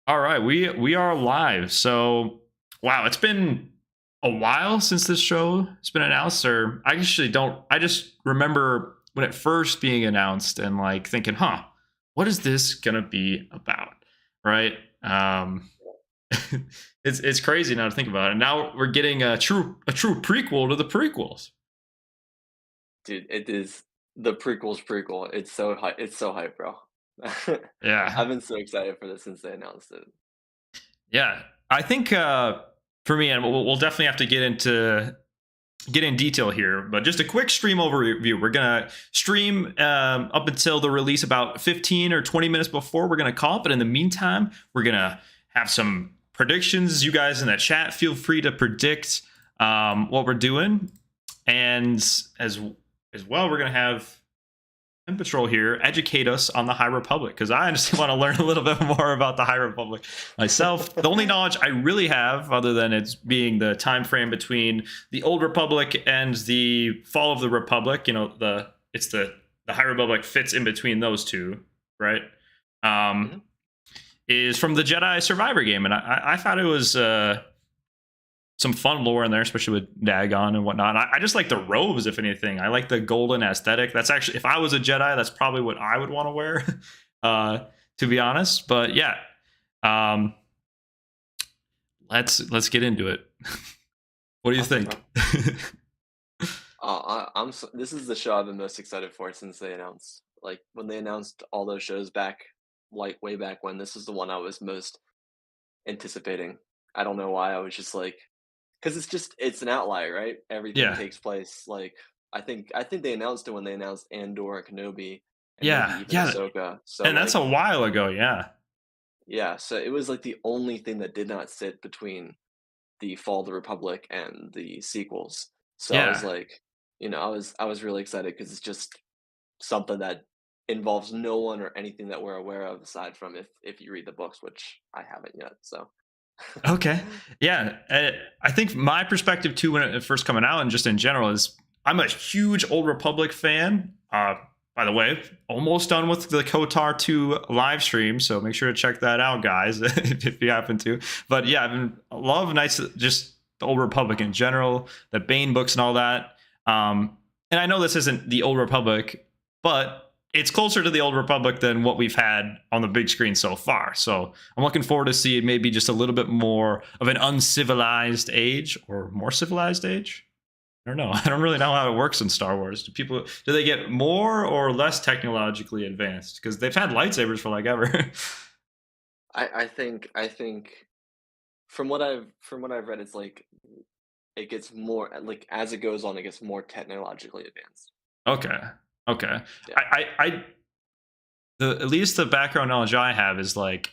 All right, we are live. So, wow, it's been a while since this show has been announced. Or I actually don't. I just remember when it first being announced and like thinking, "Huh, what is this gonna be about?" Right? It's crazy now to think about it. Now we're getting a true prequel to the prequels. Dude, it is the prequel's prequel. It's so hype. It's so hype, bro. Yeah, I've been so excited for this since they announced it. yeah. I think for me, and we'll definitely have to get in detail here, but just a quick stream overview. We're gonna stream up until the release about 15 or 20 minutes before we're gonna call it. But in the meantime, we're gonna have some predictions. You guys in the chat, feel free to predict what we're doing, and as well, we're gonna have M Patrol here educate us on the High Republic because I just want to learn a little bit more about the High Republic myself. The only knowledge I really have, other than it's being the time frame between the Old Republic and the fall of the Republic, it's the High Republic fits in between those two, right? Um, Mhm. is from the Jedi Survivor game, and I thought it was some fun lore in there, especially with Dagon and whatnot. I just like the robes, if anything. I like the golden aesthetic. That's actually, if I was a Jedi, that's probably what I would want to wear, uh, to be honest. But yeah, um, let's get into it. What do you Awesome, think? bro. This is the show I've been most excited for since they announced. Like when they announced all those shows back, like way back when. This is the one I was most anticipating. I don't know why. I was just like, because it's an outlier, right? Everything Yeah, takes place like I think they announced it when they announced Andor and Kenobi and maybe yeah, even yeah, Ahsoka. So and that's a like while ago. Yeah, yeah, so it was like the only thing that did not sit between the Fall of the Republic and the sequels. So I was yeah. like, I was really excited because it's just something that involves no one or anything that we're aware of aside from if you read the books, which I haven't yet. So Okay. Yeah. I think my perspective too, when it first coming out and just in general, is I'm a huge Old Republic fan. By the way, almost done with the Kotar 2 live stream, so make sure to check that out, guys, if you happen to. But yeah, I've been love Knights, just the Old Republic in general, the Bane books and all that. And I know this isn't the Old Republic, but it's closer to the Old Republic than what we've had on the big screen so far. So I'm looking forward to see maybe just a little bit more of an uncivilized age or more civilized age. I don't know. I don't really know how it works in Star Wars. Do they get more or less technologically advanced? Because they've had lightsabers for like ever. I think from what I've read, it's like it gets more like as it goes on, it gets more technologically advanced. Okay. Okay. Yeah. I the at least the background knowledge I have is like,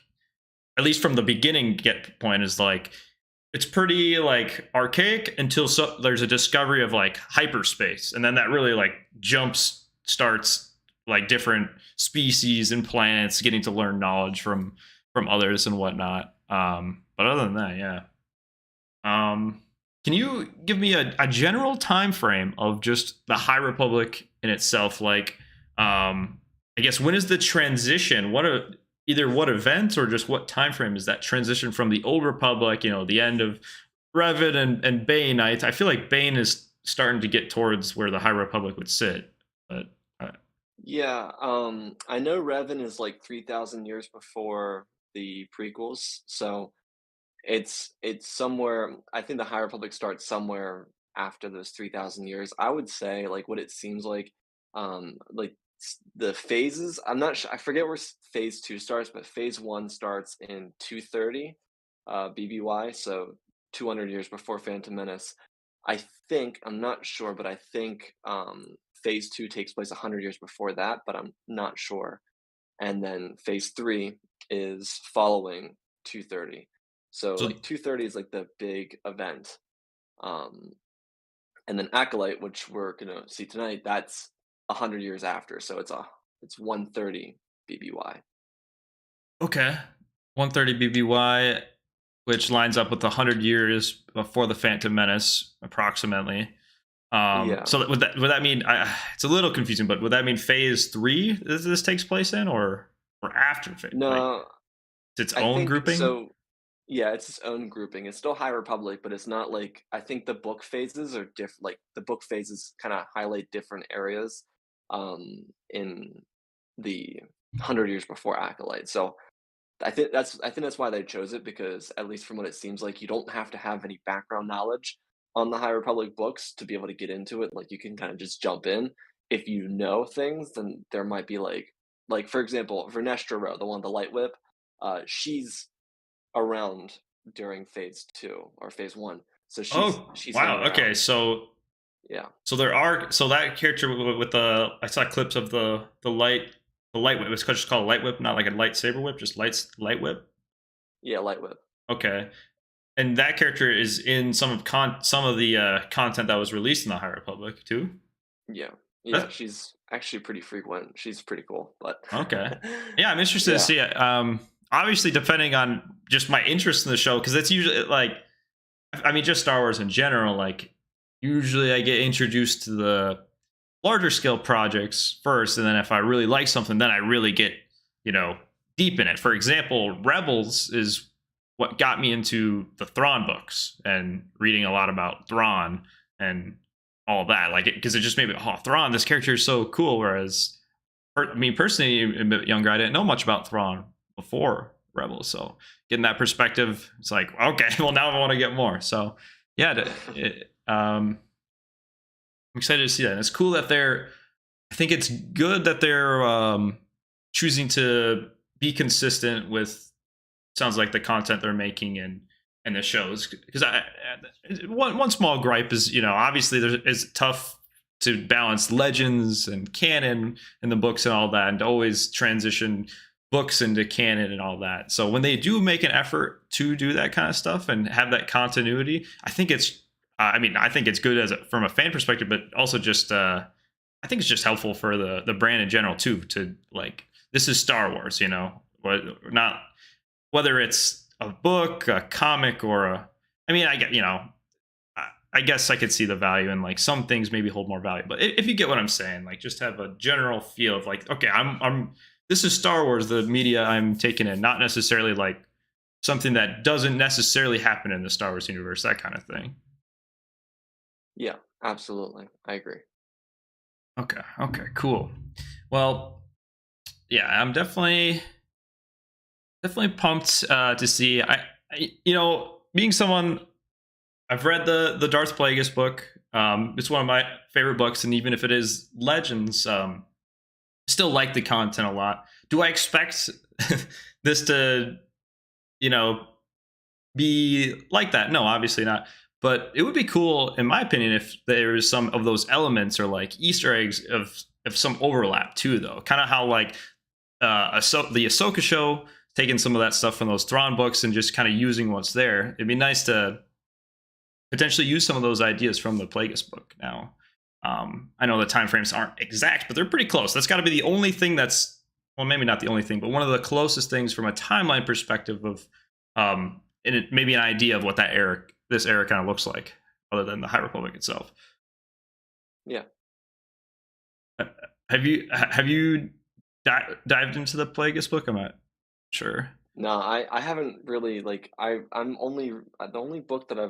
at least from the beginning get point, is like it's pretty like archaic until there's a discovery of like hyperspace, and then that really like jumps starts like different species and planets getting to learn knowledge from others and whatnot. But other than that, yeah. Can you give me a general time frame of just the High Republic in itself? Like, I guess when is the transition? Either what event or just what time frame is that transition from the Old Republic? The end of Revan and Bane. I feel like Bane is starting to get towards where the High Republic would sit. But Yeah, I know Revan is like 3,000 years before the prequels, so it's somewhere. I think the High Republic starts somewhere after those 3,000 years. I would say like what it seems like the phases. I'm not sure. I forget where phase two starts, but phase one starts in 230 BBY, so 200 years before Phantom Menace. I think I'm not sure, but I think phase two takes place 100 years before that, but I'm not sure. And then phase three is following 230. So so like 230 is like the big event. Um, and then Acolyte, which we're gonna see tonight, that's 100 years after. So it's 130 BBY. okay, 130 BBY, which lines up with 100 years before the Phantom Menace, approximately. Yeah. So would that mean it's a little confusing, but would that mean phase three this takes place in, or after phase? Like, No, It's its I own think grouping. so. Yeah, it's its own grouping. It's still High Republic, but it's not like I think the book phases are different. Like the book phases kind of highlight different areas in the 100 years before Acolyte. So I think that's why they chose it because at least from what it seems like, you don't have to have any background knowledge on the High Republic books to be able to get into it. Like you can kind of just jump in. If you know things, then there might be like for example, Vernestra Rowe, the one with the light whip, she's around during phase 2 or phase 1. So she's Oh she's hanging wow. Okay, around. so Yeah. there are, so that character with the, I saw clips of the light whip. It's just called light whip, not like a lightsaber whip, just light whip. Yeah, light whip. Okay, and that character is in some of the content that was released in the High Republic too. Yeah. Yeah, That's she's actually pretty frequent. She's pretty cool, but okay. Yeah, I'm interested to yeah. see it. Obviously, depending on just my interest in the show, because it's usually like, I mean, just Star Wars in general. Like, usually I get introduced to the larger scale projects first, and then if I really like something, then I really get, you know, deep in it. For example, Rebels is what got me into the Thrawn books and reading a lot about Thrawn and all that. Like, because it just made me, oh, Thrawn, this character is so cool. Whereas, me personally, a bit younger, I didn't know much about Thrawn before Rebels, so getting that perspective, it's like, okay, well, now I want to get more. So, yeah, I'm excited to see that. And it's cool that they're, I think it's good that they're choosing to be consistent with, sounds like, the content they're making and the shows. Because one small gripe is, obviously it's tough to balance legends and canon in the books and all that, and to always transition books into canon and all that. So when they do make an effort to do that kind of stuff and have that continuity, I think it's, I mean, I think it's good from a fan perspective, but also just I think it's just helpful for the brand in general too. To like, this is Star Wars, not whether it's a book, a comic, or a. I mean, I get, I guess I could see the value in like some things maybe hold more value, but if you get what I'm saying, like just have a general feel of like, okay, I'm this is Star Wars, the media I'm taking in, not necessarily like something that doesn't necessarily happen in the Star Wars universe, that kind of thing. Yeah, absolutely. I agree. Okay, okay, cool. Well, yeah, I'm definitely pumped to see. Being someone, I've read the Darth Plagueis book. It's one of my favorite books, and even if it is Legends, still like the content a lot. Do I expect this to, you know, be like that? No, obviously not. But it would be cool, in my opinion, if there is some of those elements or like Easter eggs of some overlap too, though. Kind of how like the Ahsoka show taking some of that stuff from those Thrawn books and just kind of using what's there. It'd be nice to potentially use some of those ideas from the Plagueis book. Now, I know the time frames aren't exact, but they're pretty close. That's got to be the only thing that's, well, maybe not the only thing, but one of the closest things from a timeline perspective of, and maybe an idea of what this era kind of looks like, other than the High Republic itself. Yeah. Uh, have you dived into the Plagueis book? I'm not sure. No, I haven't really like I'm only the only book that I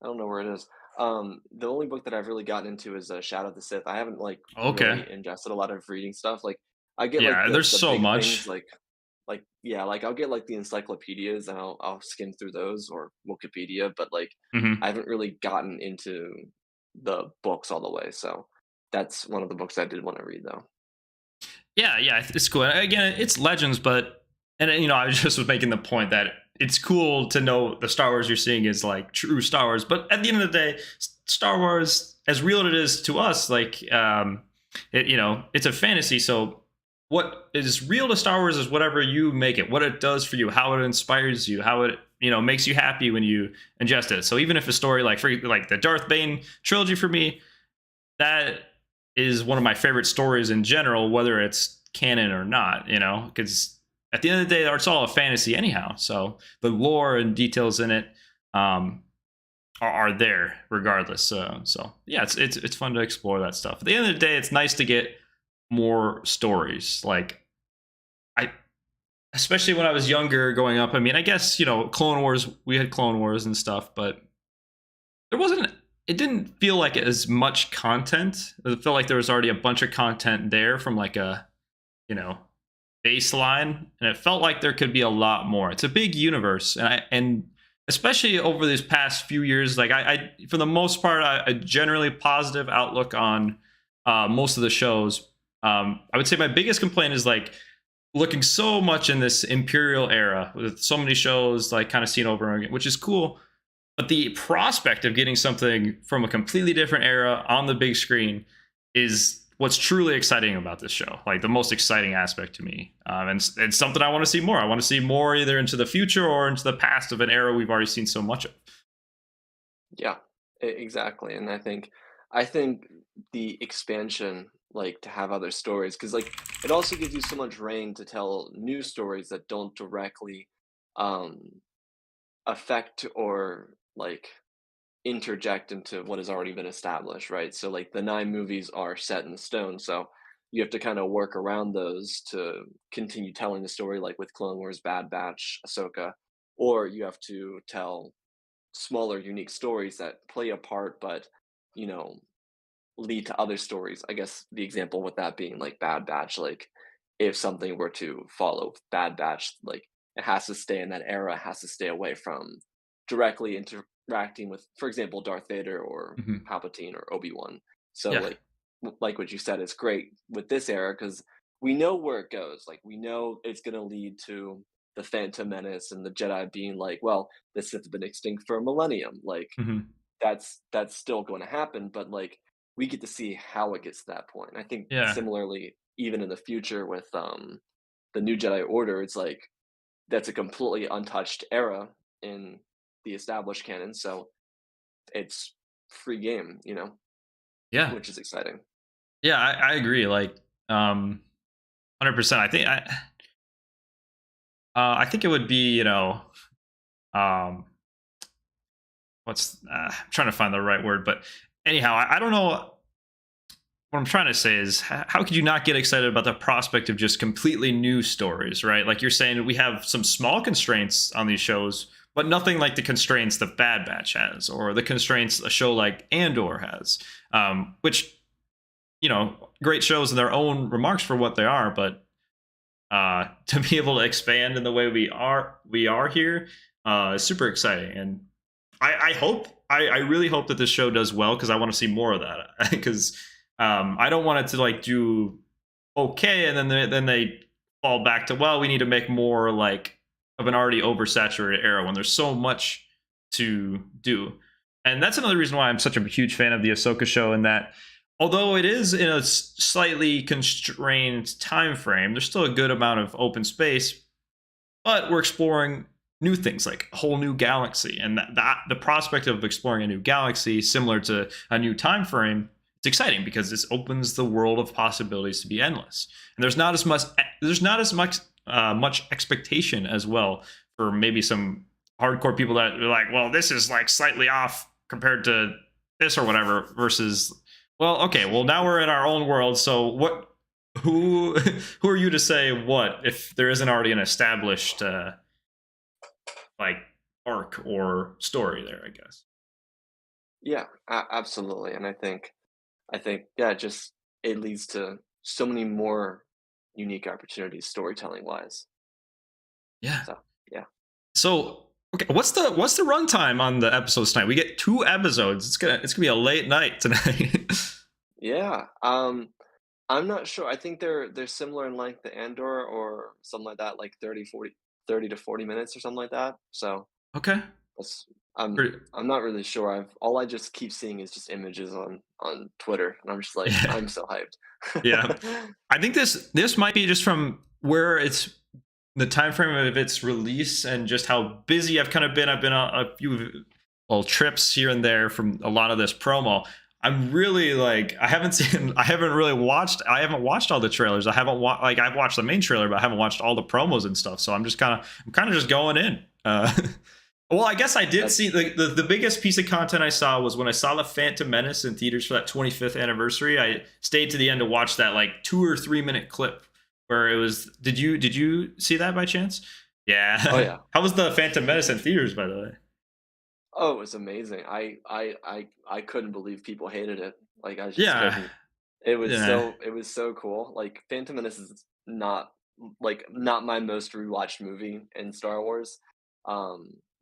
don't know where it is. The only book that I've really gotten into is Shadow of the Sith. I haven't like Okay. really ingested a lot of reading stuff. Like I get like Yeah, the there's the so big things much. like yeah, like I'll get like the encyclopedias and I'll skim through those or Wikipedia, but like I Hmm. haven't really gotten into the books all the way. So that's one of the books I did want to read though. Yeah, yeah, it's cool. And again, it's Legends, but I just was making the point that it's cool to know the Star Wars you're seeing is like true Star Wars. But at the end of the day, Star Wars, as real it is to us, like it's a fantasy. So what is real to Star Wars is whatever you make it, what it does for you, how it inspires you, how it makes you happy when you ingest it. So even if a story like the Darth Bane trilogy for me, that is one of my favorite stories in general, whether it's canon or not, because at the end of the day, it's all a fantasy anyhow. So the lore and details in it are there regardless. So yeah, it's fun to explore that stuff. At the end of the day, it's nice to get more stories. Like I especially when I was younger growing up. I mean, I guess, Clone Wars, we had Clone Wars and stuff, but there wasn't, it didn't feel like as much content. It felt like there was already a bunch of content there from like a, you know, baseline, and it felt like there could be a lot more. It's a big universe, and especially over these past few years, like I for the most part, I generally positive outlook on most of the shows. I would say my biggest complaint is like looking so much in this Imperial era with so many shows like kind of seen over and over again, which is cool. But the prospect of getting something from a completely different era on the big screen is what's truly exciting about this show. Like the most exciting aspect to me, and it's something I want to see more. I want to see more either into the future or into the past of an era we've already seen so much of. Yeah, exactly. And I think the expansion, like to have other stories, because like it also gives you so much reign to tell new stories that don't directly um, affect or like interject into what has already been established, right? So like the 9 movies are set in stone, so you have to kind of work around those to continue telling the story, like with Clone Wars, Bad Batch, Ahsoka, or you have to tell smaller, unique stories that play a part, but you know, lead to other stories. I guess the example with that being like Bad Batch, like if something were to follow Bad Batch, like it has to stay in that era, has to stay away from directly interacting with, for example, Darth Vader or Mhm. Palpatine or Obi-Wan. So Yeah. like what you said, it's great with this era because we know where it goes. Like we know it's gonna lead to the Phantom Menace and the Jedi being like, well, the Sith have been extinct for a millennium. Like Mhm. that's still going to happen, but like we get to see how it gets to that point. I think Yeah. similarly, even in the future with the new Jedi Order, it's like that's a completely untouched era in the established canon, so it's free game, Yeah. which is exciting. Yeah. I agree. Like, 100%. I think it would be, um, I'm trying to find the right word, but anyhow, I don't know. What I'm trying to say is, how could you not get excited about the prospect of just completely new stories, right? Like you're saying, we have some small constraints on these shows, but nothing like the constraints that Bad Batch has, or the constraints a show like Andor has, which, great shows in their own remarks for what they are, but to be able to expand in the way we are here is super exciting. And I really hope that this show does well because I want to see more of that. Because I don't want it to like do okay and then they fall back to, well, we need to make more like of an already oversaturated era when there's so much to do. And that's another reason why I'm such a huge fan of the Ahsoka show, in that although it is in a slightly constrained time frame, there's still a good amount of open space, but we're exploring new things like a whole new galaxy, and the prospect of exploring a new galaxy similar to a new time frame, it's exciting because this opens the world of possibilities to be endless, and there's not as much expectation as well for maybe some hardcore people that are like, well, this is like slightly off compared to this or whatever, versus, well, okay, well, now we're in our own world, so who who are you to say what if there isn't already an established like arc or story there, I guess. Yeah, absolutely. And I think yeah, just it leads to so many more unique opportunities storytelling wise. Yeah. So yeah. So okay, what's the runtime on the episodes tonight? We get 2 episodes. It's gonna be a late night tonight. Yeah. I'm not sure. I think they're similar in length to Andor or something like that, like 30 to 40 minutes or something like that. So Okay. that's I'm Pretty, I'm not really sure. I just keep seeing is just images on Twitter, and I'm just like yeah. I'm so Yeah. hyped. I think this might be just from where it's the time frame of its release and just how busy I've kind of been. I've been on a few little trips here and there from a lot of this promo. I'm really like, I haven't watched all the trailers. I haven't like, I've watched the main trailer, but I haven't watched all the promos and stuff. So I'm kind of just going in. Well, I guess I did see That's the biggest piece of content I saw was when I saw the Phantom Menace in theaters for that 25th anniversary. I stayed to the end to watch that like 2 or 3 minute clip where it was. Did you see that by chance? Oh Yeah. yeah. How was the Phantom Menace in theaters, by the way? Oh, it was amazing. I couldn't believe people hated it. Like, I just Yeah, couldn't. yeah. It was so cool. Like, Phantom Menace is not like, not my most rewatched movie in Star Wars.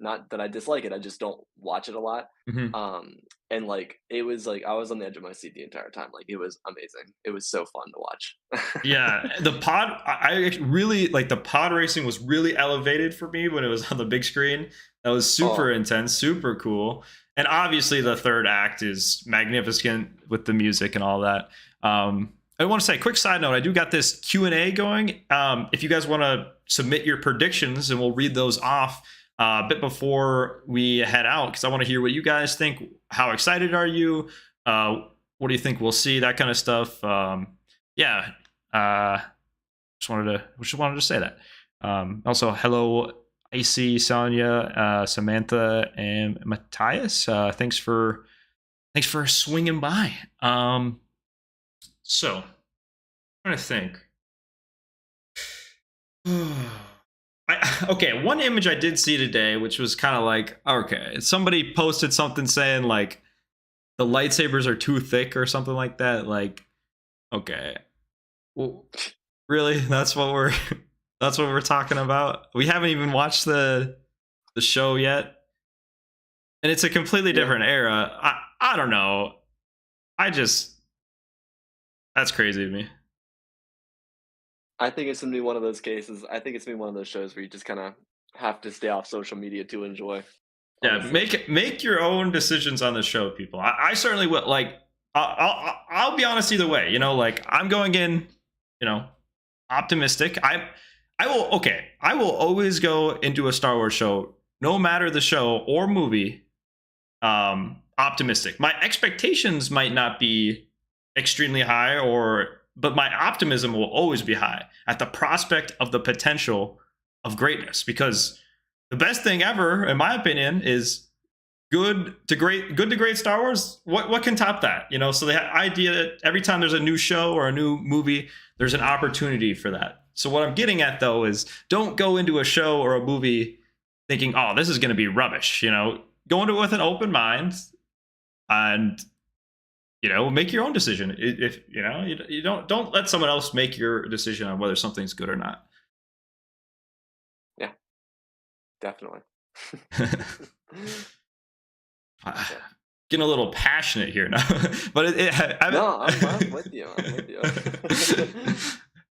Not that I dislike it, I just don't watch it a lot. Mhm. Um, and, like, it was like I was on the edge of my seat the entire time. Like, it was amazing. It was so fun to watch. Yeah, the pod. I really like the pod racing was really elevated for me when it was on the big screen. That was super Oh, intense, super cool, and obviously the third act is magnificent with the music and all that. I want to say, quick side note: I do got this Q&A going. If you guys want to submit your predictions, and we'll read those off a bit before we head out, because I want to hear what you guys think. How excited are you? What do you think we'll see? That kind of stuff. Yeah, uh, just wanted to say that. Also, hello, Icy, Sonia, Samantha, and Matthias. Thanks for swinging by. So, I'm trying to think. Okay, one image I did see today, which was kind of like, okay, somebody posted something saying like the lightsabers are too thick or something like that. Like, okay, well, really? That's what we're talking about. We haven't even watched the show yet, and it's a completely yeah. different era. I don't know. I just That's crazy to me. I think it's gonna be one of those cases. I think it's gonna be one of those shows where you just kinda have to stay off social media to enjoy, Yeah, honestly. make your own decisions on the show, people. I certainly will. Like, I'll be honest either way. Like I'm going in, you know, optimistic. I will. Okay, I will always go into a Star Wars show, no matter the show or movie, optimistic. My expectations might not be extremely high, but my optimism will always be high at the prospect of the potential of greatness, because the best thing ever, in my opinion, is good to great Star Wars. What can top that? So the idea that every time there's a new show or a new movie, there's an opportunity for that. So what I'm getting at though is, don't go into a show or a movie thinking, oh, this is going to be rubbish. Go into it with an open mind, and make your own decision. If you don't let someone else make your decision on whether something's good or not. Yeah, definitely. Yeah. Getting a little passionate here now, but No, I'm with you, I'm with you.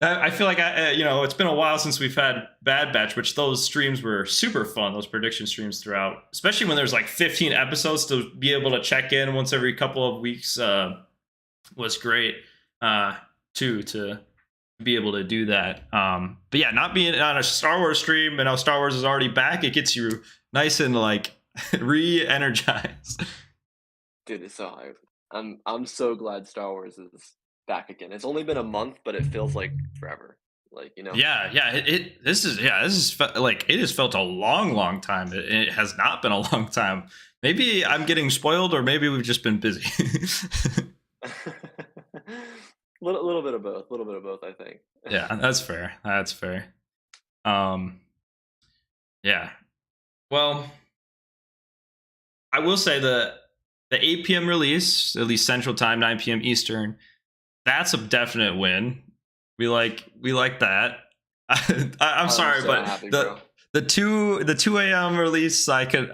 I feel like it's been a while since we've had Bad Batch, which those streams were super fun. Those prediction streams throughout, especially when there's like 15 episodes, to be able to check in once every couple of weeks was great. Too, to be able to do that. But yeah, not being on a Star Wars stream and now Star Wars is already back, it gets you nice and like re-energized. Dude, it's so hype. I'm so glad Star Wars is back again. It's only been a month, but it feels like forever. Like, Yeah. Like, it has felt a long, long time. It has not been a long time. Maybe I'm getting spoiled, or maybe we've just been busy. Little bit of both, little bit of both, I think. Yeah, that's fair. That's fair. Um, yeah. Well, I will say the 8 p.m. release, at least Central Time, 9 p.m. Eastern, that's a definite win. We like that. I'm I'm sorry, so but happy, the bro. the 2 a.m. release, I could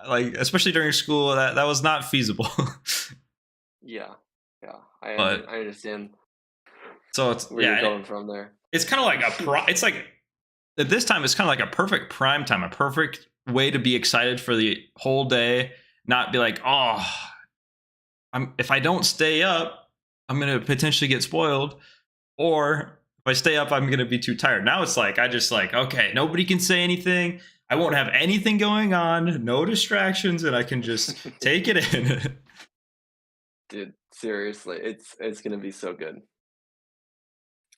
like, especially during school, that was not feasible. Yeah, yeah, But I understand so it's where you're yeah, going from there. it's kind of like it's like at this time it's kind of like a perfect prime time, a perfect way to be excited for the whole day, not be like, oh, if I don't stay up, I'm gonna potentially get spoiled, or if I stay up, I'm gonna be too tired. Now it's like, I just like, okay, nobody can say anything. I won't have anything going on, no distractions, and I can just take it in. Dude, seriously, it's gonna be so good.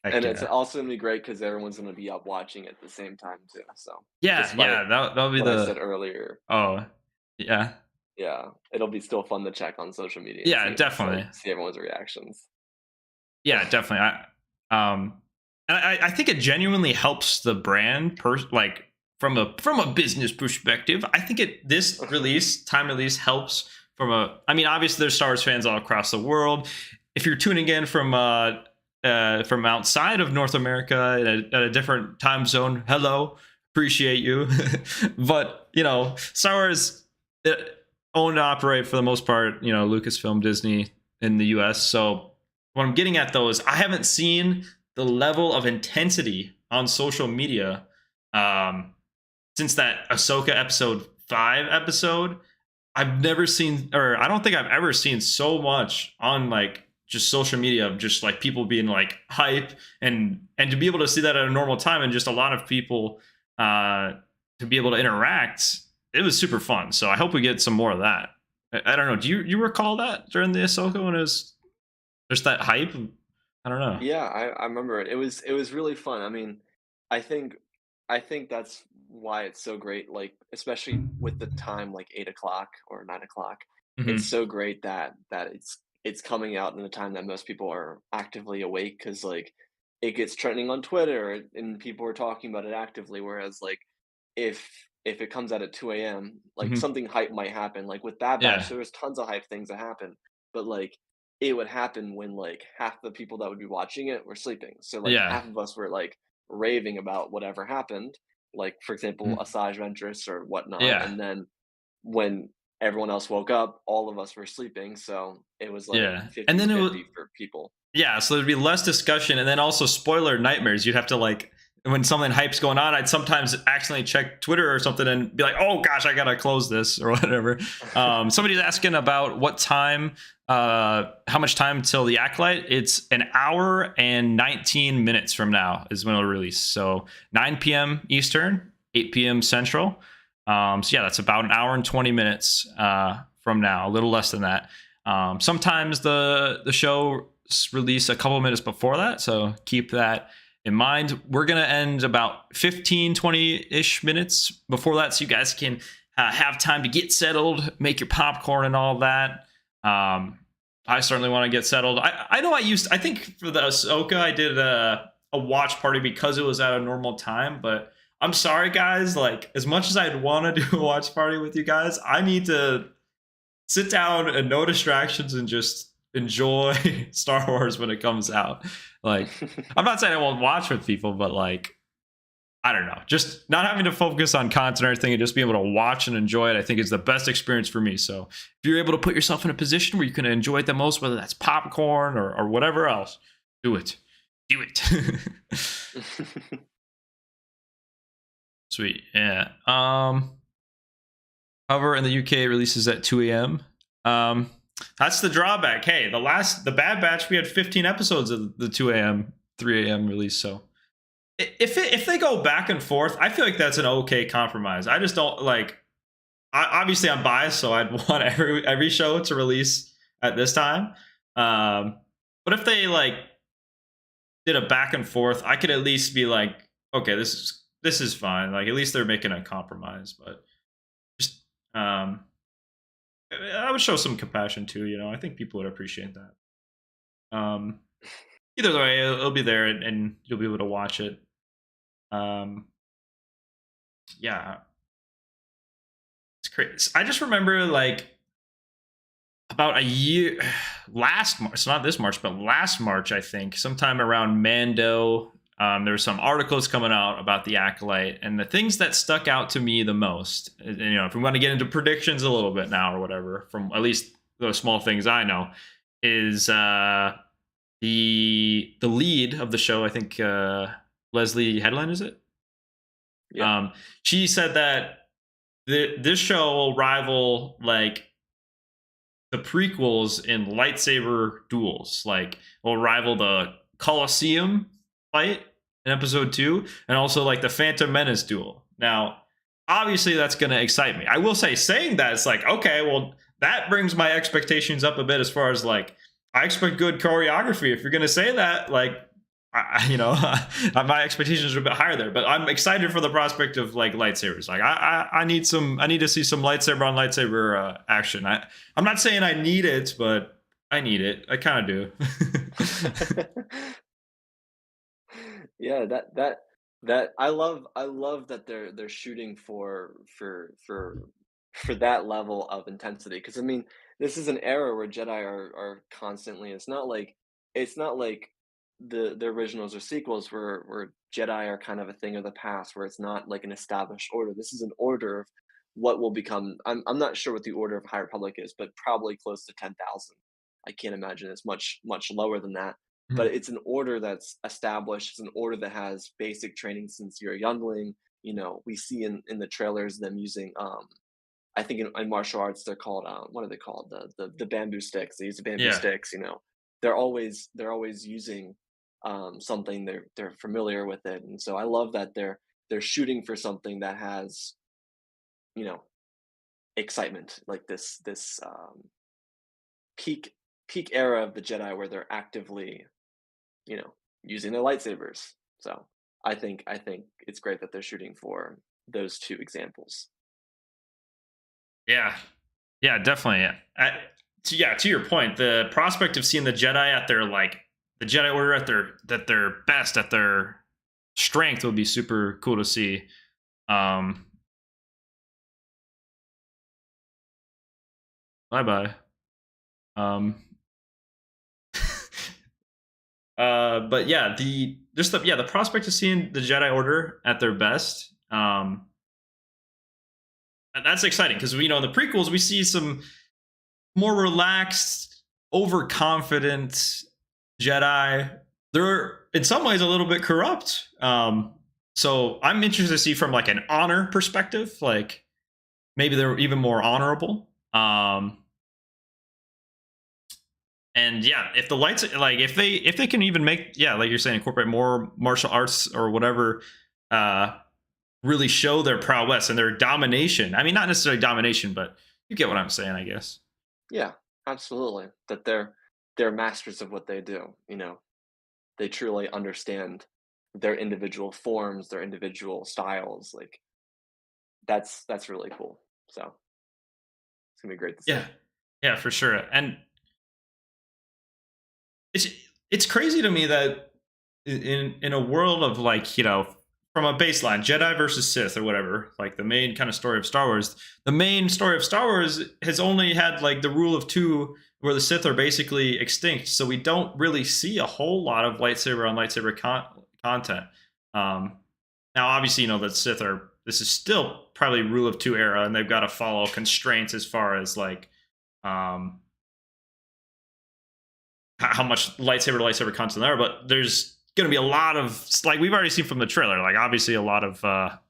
Heck And it's yeah. also gonna be great because everyone's gonna be up watching at the same time too, so, Yeah, despite yeah, that'll be what I the said earlier, oh, yeah. yeah, it'll be still fun to check on social media and Yeah, definitely. see everyone's reactions. Yeah, definitely. and I think it genuinely helps the brand, like from a business perspective. I think this release, time release, helps from a. I mean, obviously there's Star Wars fans all across the world. If you're tuning in from outside of North America at a different time zone, hello, appreciate you. But Star Wars own and operate for the most part. Lucasfilm, Disney in the U.S. So what I'm getting at though is I haven't seen the level of intensity on social media since that Ahsoka episode 5 episode. I've never seen, or I don't think I've ever seen so much on like just social media of just like people being like hype and to be able to see that at a normal time and just a lot of people to be able to interact. It was super fun. So I hope we get some more of that. I don't know. Do you recall that during the Ahsoka when it was just that hype? I don't know. Yeah, I remember it. It was really fun. I mean, I think I think that's why it's so great, like, especially with the time, like 8 o'clock or 9 o'clock. It's Hmm. so great that it's coming out in the time that most people are actively awake because like, it gets trending on Twitter and people are talking about it actively, whereas, like, if if it comes out at 2 a.m., like, Hmm. something hype might happen. Like, with Bad Batch, Yeah. there was tons of hype things that happened, but, like, it would happen when, like, half the people that would be watching it were sleeping. So, like, Yeah. half of us were, like, raving about whatever happened, like, for example, Mhm. Asajj Ventress or whatnot, Yeah. and then when everyone else woke up, all of us were sleeping, so it was, like, Yeah. And then it was. fifty-fifty for people. Yeah, so there'd be less discussion, and then also spoiler nightmares. You'd have to like when something hype's going on, I'd sometimes accidentally check Twitter or something and be like, "Oh gosh, I gotta close this" or whatever. Somebody's asking about what time, how much time till the Acolyte. It's an hour and 19 minutes from now is when it'll release. So 9 p.m. Eastern, 8 p.m. Central. So yeah, that's about an hour and 20 minutes from now, a little less than that. Sometimes the show release a couple minutes before that, so keep that in mind. We're gonna end about 15 20-ish minutes before that, so you guys can have time to get settled, make your popcorn and all that. I certainly want to get settled. I know I think for the Ahsoka I did a watch party because it was at a normal time, but I'm sorry guys, like as much as I'd want to do a watch party with you guys, I need to sit down and no distractions and just enjoy Star Wars when it comes out. Like, I'm not saying I won't watch with people, but like, I don't know, just not having to focus on content or anything and just being able to watch and enjoy it, I think is the best experience for me. So if you're able to put yourself in a position where you can enjoy it the most, whether that's popcorn or whatever else, do it. Do it. Sweet. Yeah. However, in the UK, it releases at 2 a.m. Um, that's the drawback. Hey, the Bad Batch, we had 15 episodes of the 2 a.m., 3 a.m. release. So if they go back and forth, I feel like that's an okay compromise. I just don't like. Obviously, I'm biased, so I'd want every show to release at this time. Um, but if they like did a back and forth, I could at least be like, okay, this is fine. Like at least they're making a compromise. But just I would show some compassion too. I think people would appreciate that. Um, Either way, it'll be there, and you'll be able to watch it. Um, yeah, it's crazy. I just remember like about a year last March, not this March, but last March, I think, sometime around Mando. There were some articles coming out about the Acolyte, and the things that stuck out to me the most. If we want to get into predictions a little bit now or whatever, from at least those small things I know, is the lead of the show. I think Leslie Headland, is it? Yeah. She said that this show will rival like the prequels in lightsaber duels. Like will rival the Colosseum fight in episode 2, and also like the Phantom Menace duel. Now, obviously, that's going to excite me. I will say, saying that, it's like, okay, well, that brings my expectations up a bit as far as like I expect good choreography. If you're going to say that, like my expectations are a bit higher there, but I'm excited for the prospect of like lightsabers. Like I need to see some lightsaber on lightsaber action. I'm not saying I need it, but I need it. I kind of do. Yeah, that I love that they're shooting for that level of intensity. Because I mean, this is an era where Jedi are constantly it's not like the originals or sequels where Jedi are kind of a thing of the past, where it's not like an established order. This is an order of what will become I'm not sure what the order of High Republic is, but probably close to 10,000. I can't imagine it's much lower than that, but Mhm. it's an order that's established. It's an order that has basic training since you're a youngling. We see in the trailers them using, I think in martial arts they're called, what are they called? The bamboo sticks. They use the bamboo Yeah. sticks. They're always using something they're familiar with it, and so I love that they're shooting for something that has you know excitement like this peak peak era of the Jedi where they're actively you know, using their lightsabers. So I think it's great that they're shooting for those two examples. Yeah. Yeah, definitely. Yeah, to your point, the prospect of seeing the Jedi at their the Jedi Order at their best, at their strength would be super cool to see. Um, bye bye. Um, but yeah, the prospect of seeing the Jedi Order at their best. That's exciting because in the prequels we see some more relaxed, overconfident Jedi. They're in some ways a little bit corrupt. So I'm interested to see from like an honor perspective, like maybe they're even more honorable. And yeah, if the lights like if they can even make like you're saying incorporate more martial arts or whatever, uh, really show their prowess and their domination. I mean, not necessarily domination, but you get what I'm saying, I guess. Yeah, absolutely. That they're masters of what they do. They truly understand their individual forms, their individual styles. Like that's really cool. So it's gonna be great to see. Yeah, yeah, for sure. And it's it's crazy to me that in a world of from a baseline Jedi versus Sith or whatever, like the main kind of story of Star Wars, the main story of Star Wars has only had like the rule of two where the Sith are basically extinct, so we don't really see a whole lot of lightsaber on lightsaber content. Um, Now, obviously, that Sith are this is still probably rule of two era, and they've got to follow constraints as far as um, how much lightsaber to lightsaber content there, but there's going to be a lot of like we've already seen from the trailer, like obviously a lot of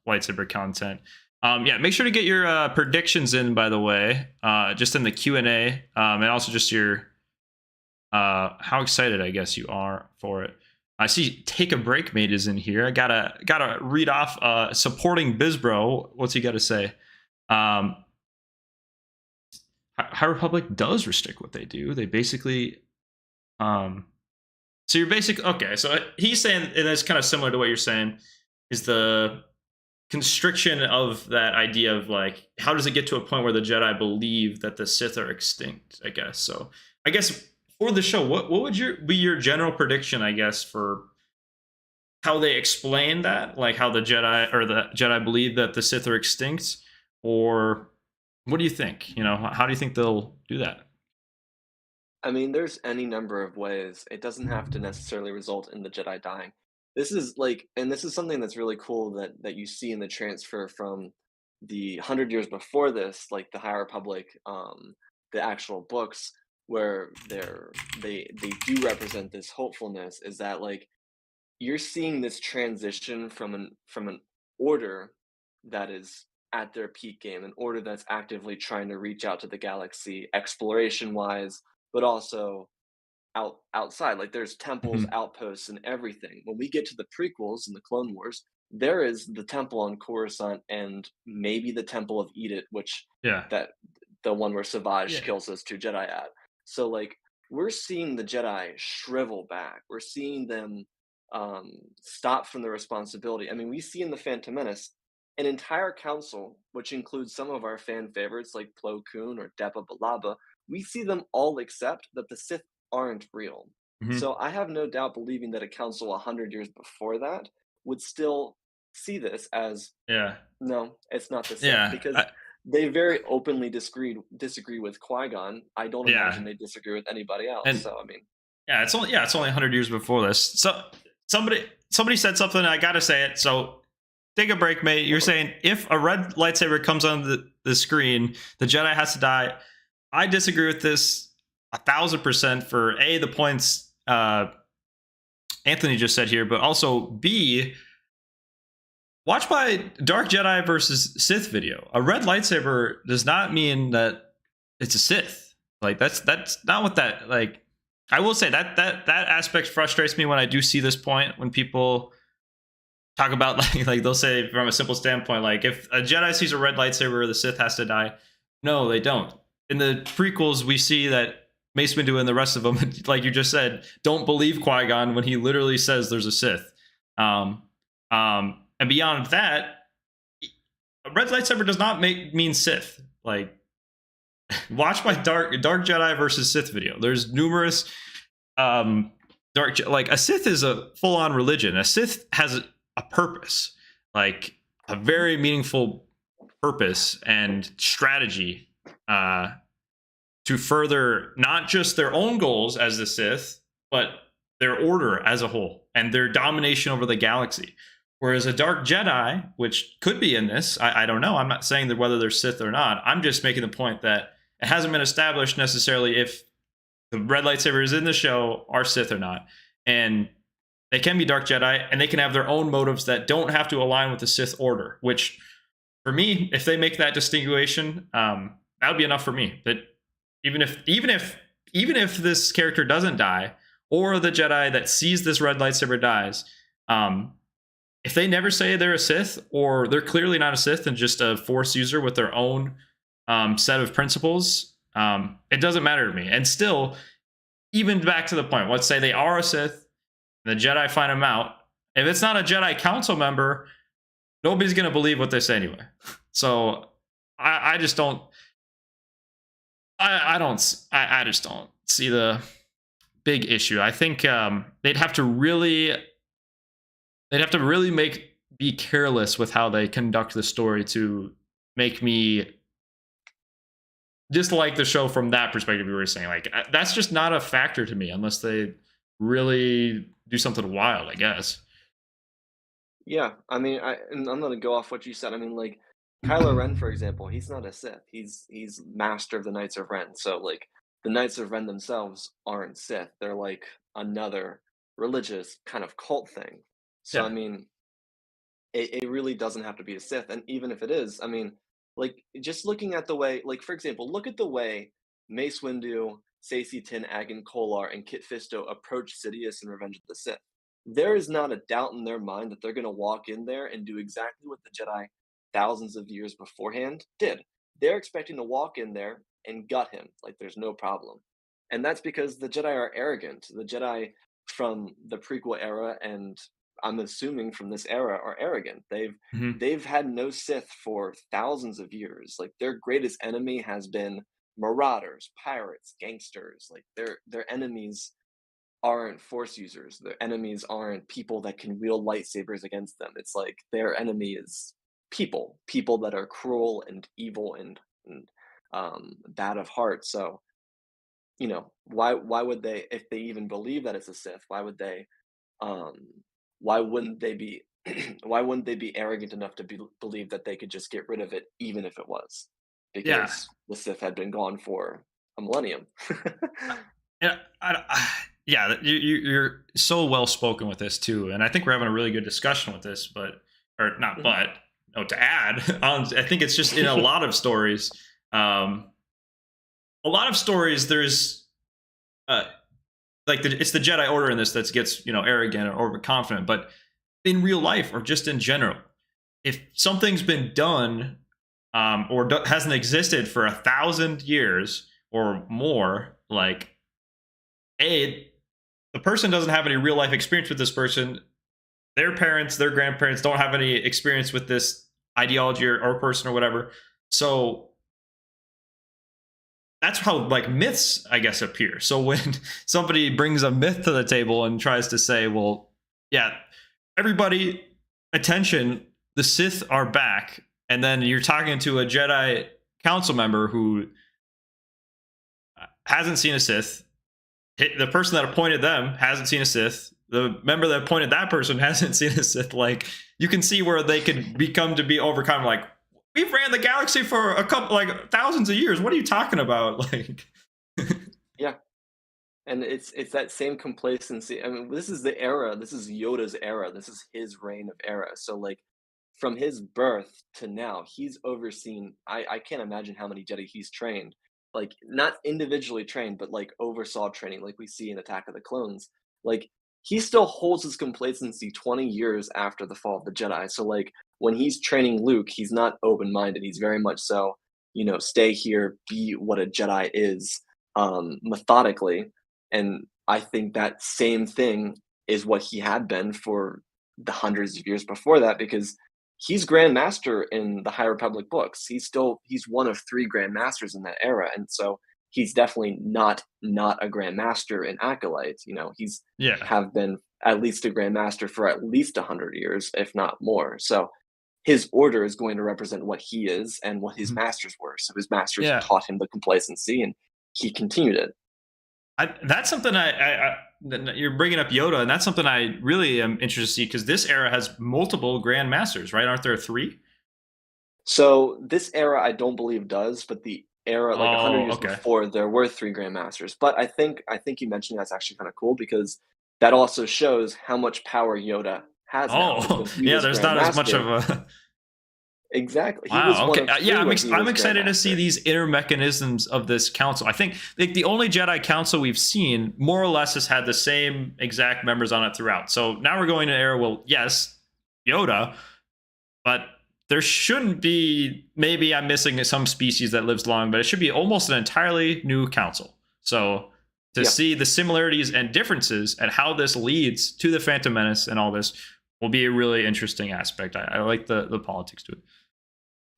lightsaber content. Yeah, make sure to get your predictions in, by the way, just in the Q&A, and also just your how excited I guess you are for it. I see Take a Break Mate is in here. I gotta read off supporting Bizbro. What's he got to say? Um, High Republic does restrict what they do. They basically um, So you're basic okay. So he's saying, and it's kind of similar to what you're saying, is the constriction of that idea of like how does it get to a point where the Jedi believe that the Sith are extinct? I guess so. I guess for the show, what would be your general prediction? I guess for how they explain that, like how the Jedi believe that the Sith are extinct, or what do you think? How do you think they'll do that? I mean, there's any number of ways. It doesn't have to necessarily result in the Jedi dying. This is something that's really cool that you see in the transfer from the 100 years before this, like the High Republic, the actual books, where they do represent this hopefulness. Is that like you're seeing this transition from an order that is at their peak game, an order that's actively trying to reach out to the galaxy exploration wise, but also outside. Like there's temples, Mhm. outposts, and everything. When we get to the prequels and the Clone Wars, there is the temple on Coruscant and maybe the Temple of Edith, which Yeah. that the one where Savage Yeah. kills those two Jedi at. So like we're seeing the Jedi shrivel back. We're seeing them stop from the responsibility. I mean, we see in the Phantom Menace an entire council, which includes some of our fan favorites like Plo Koon or Depa Billaba. We see them all accept that the Sith aren't real. Hmm. So I have no doubt believing that a council 100 years before that would still see this as, Yeah. no, it's not the Sith, Yeah. because they very openly disagree with Qui-Gon. I don't Yeah. imagine they disagree with anybody else. And So I mean, it's only 100 years before this. So somebody said something. I got to say it. So take a break, mate. go You're for it. saying if a red lightsaber comes on the screen, the Jedi has to die. I disagree with this 1,000% for A, the points Anthony just said here, but also B, watch my Dark Jedi versus Sith video. A red lightsaber does not mean that it's a Sith. Like that's not what that like. I will say that aspect frustrates me when I do see this point when people talk about like they'll say from a simple standpoint like if a Jedi sees a red lightsaber, the Sith has to die. No, they don't. In the prequels, we see that Mace Windu and the rest of them, like you just said, don't believe Qui-Gon when he literally says there's a Sith. Um, and beyond that, a red lightsaber does not mean Sith. Like, watch my Dark Jedi versus Sith video. There's numerous like a Sith is a full on religion. A Sith has a purpose, like a very meaningful purpose and strategy to further not just their own goals as the Sith, but their order as a whole and their domination over the galaxy. Whereas a Dark Jedi, which could be in this, I don't know. I'm not saying that whether they're Sith or not. I'm just making the point that it hasn't been established necessarily if the red lightsabers in the show are Sith or not. And they can be Dark Jedi, and they can have their own motives that don't have to align with the Sith order, which for me, if they make that distinguishing, that would be enough for me. That even if this character doesn't die, or the Jedi that sees this red lightsaber dies, if they never say they're a Sith, or they're clearly not a Sith and just a Force user with their own set of principles, it doesn't matter to me. And still, even back to the point, let's say they are a Sith, the Jedi find them out. If it's not a Jedi Council member, nobody's going to believe what they say anyway. So I just don't. I just don't see the big issue. I think they'd have to really be careless with how they conduct the story to make me dislike the show from that perspective. You were saying like that's just not a factor to me unless they really do something wild, I guess. Yeah, I mean, and I'm gonna go off what you said. I mean, like Kylo Ren, for example, he's not a Sith. He's master of the Knights of Ren. So like the Knights of Ren themselves aren't Sith. They're like another religious kind of cult thing. So I Yeah. mean, it really doesn't have to be a Sith. And even if it is, I mean, like just looking at the way, like for example, look at the way Mace Windu, Saesee Tin, Agan Kolar, and Kit Fisto approach Sidious in Revenge of the Sith. There is not a doubt in their mind that they're going to walk in there and do exactly what the Jedi thousands of years beforehand did. They're expecting to walk in there and gut him like there's no problem. And that's because the Jedi are arrogant. The Jedi from the prequel era, and I'm assuming from this era, are arrogant. Mhm. They've had no Sith for thousands of years. Like their greatest enemy has been marauders, pirates, gangsters. Like their enemies aren't Force users. Their enemies aren't people that can wield lightsabers against them. It's like their enemy is people that are cruel and evil and bad of heart. So why would they, if they even believe that it's a Sith? Um, why wouldn't they be? Why wouldn't they be arrogant enough to believe that they could just get rid of it, even if it was? Yeah. Because the Sith had been gone for a millennium. Yeah. Yeah. You're so well spoken with this too, and I think we're having a really good discussion with this. But or not, Mhm. but no, to add, I think it's just in a lot of stories. Um, a lot of stories, there's uh, like it's the Jedi Order in this that gets arrogant or overconfident, but in real life or just in general, if something's been done or hasn't existed for 1,000 years or more, like the person doesn't have any real life experience with this person. Their parents, their grandparents don't have any experience with this ideology or person or whatever. So that's how like myths, I guess, appear. So when somebody brings a myth to the table and tries to say, well, yeah, everybody, attention, the Sith are back, and then you're talking to a Jedi council member who hasn't seen a Sith. The person that appointed them hasn't seen a Sith. The member that appointed that person hasn't seen a Sith. Like, you can see where they could become to be overcome. Like, we've ran the galaxy for a couple, like, thousands of years. What are you talking about? Like, Yeah. And it's that same complacency. I mean, this is the era. This is Yoda's era. This is his reign of era. So like from his birth to now, he's overseen. I can't imagine how many Jedi he's trained. Like not individually trained, but like oversaw training, like we see in Attack of the Clones. Like he still holds his complacency 20 years after the fall of the Jedi. So like when he's training Luke, he's not open minded. He's very much so, stay here, be what a Jedi is, methodically. And I think that same thing is what he had been for the hundreds of years before that, because he's Grand Master in the High Republic books. He's one of three Grand Masters in that era, and so he's definitely not a Grand Master in Acolyte. He's yeah, have been at least a Grand Master for at least 100 years, if not more. So his order is going to represent what he is and what his masters were. So his masters yeah. taught him the complacency, and he continued it. That's something you're bringing up Yoda, and that's something I really am interested to see because this era has multiple Grand Masters, right? Aren't there three? So this era, I don't believe does, but the era like 100 Oh, years okay. before, there were three grandmasters. But I think you mentioned that's actually kind of cool because that also shows how much power Yoda has now. Because Oh, when he yeah. was There's not as much of grandmaster, a exactly, he was wow. one Okay. of Yeah, three when he I'm was excited to see grandmaster. these inner mechanisms of this council. I think like the only Jedi council we've seen more or less has had the same exact members on it throughout. So now we're going to an era. Well, yes, Yoda, but there shouldn't be. Maybe I'm missing some species that lives long, but it should be almost an entirely new council. So to Yeah, see the similarities and differences and how this leads to the Phantom Menace and all this will be a really interesting aspect. I like the politics to it.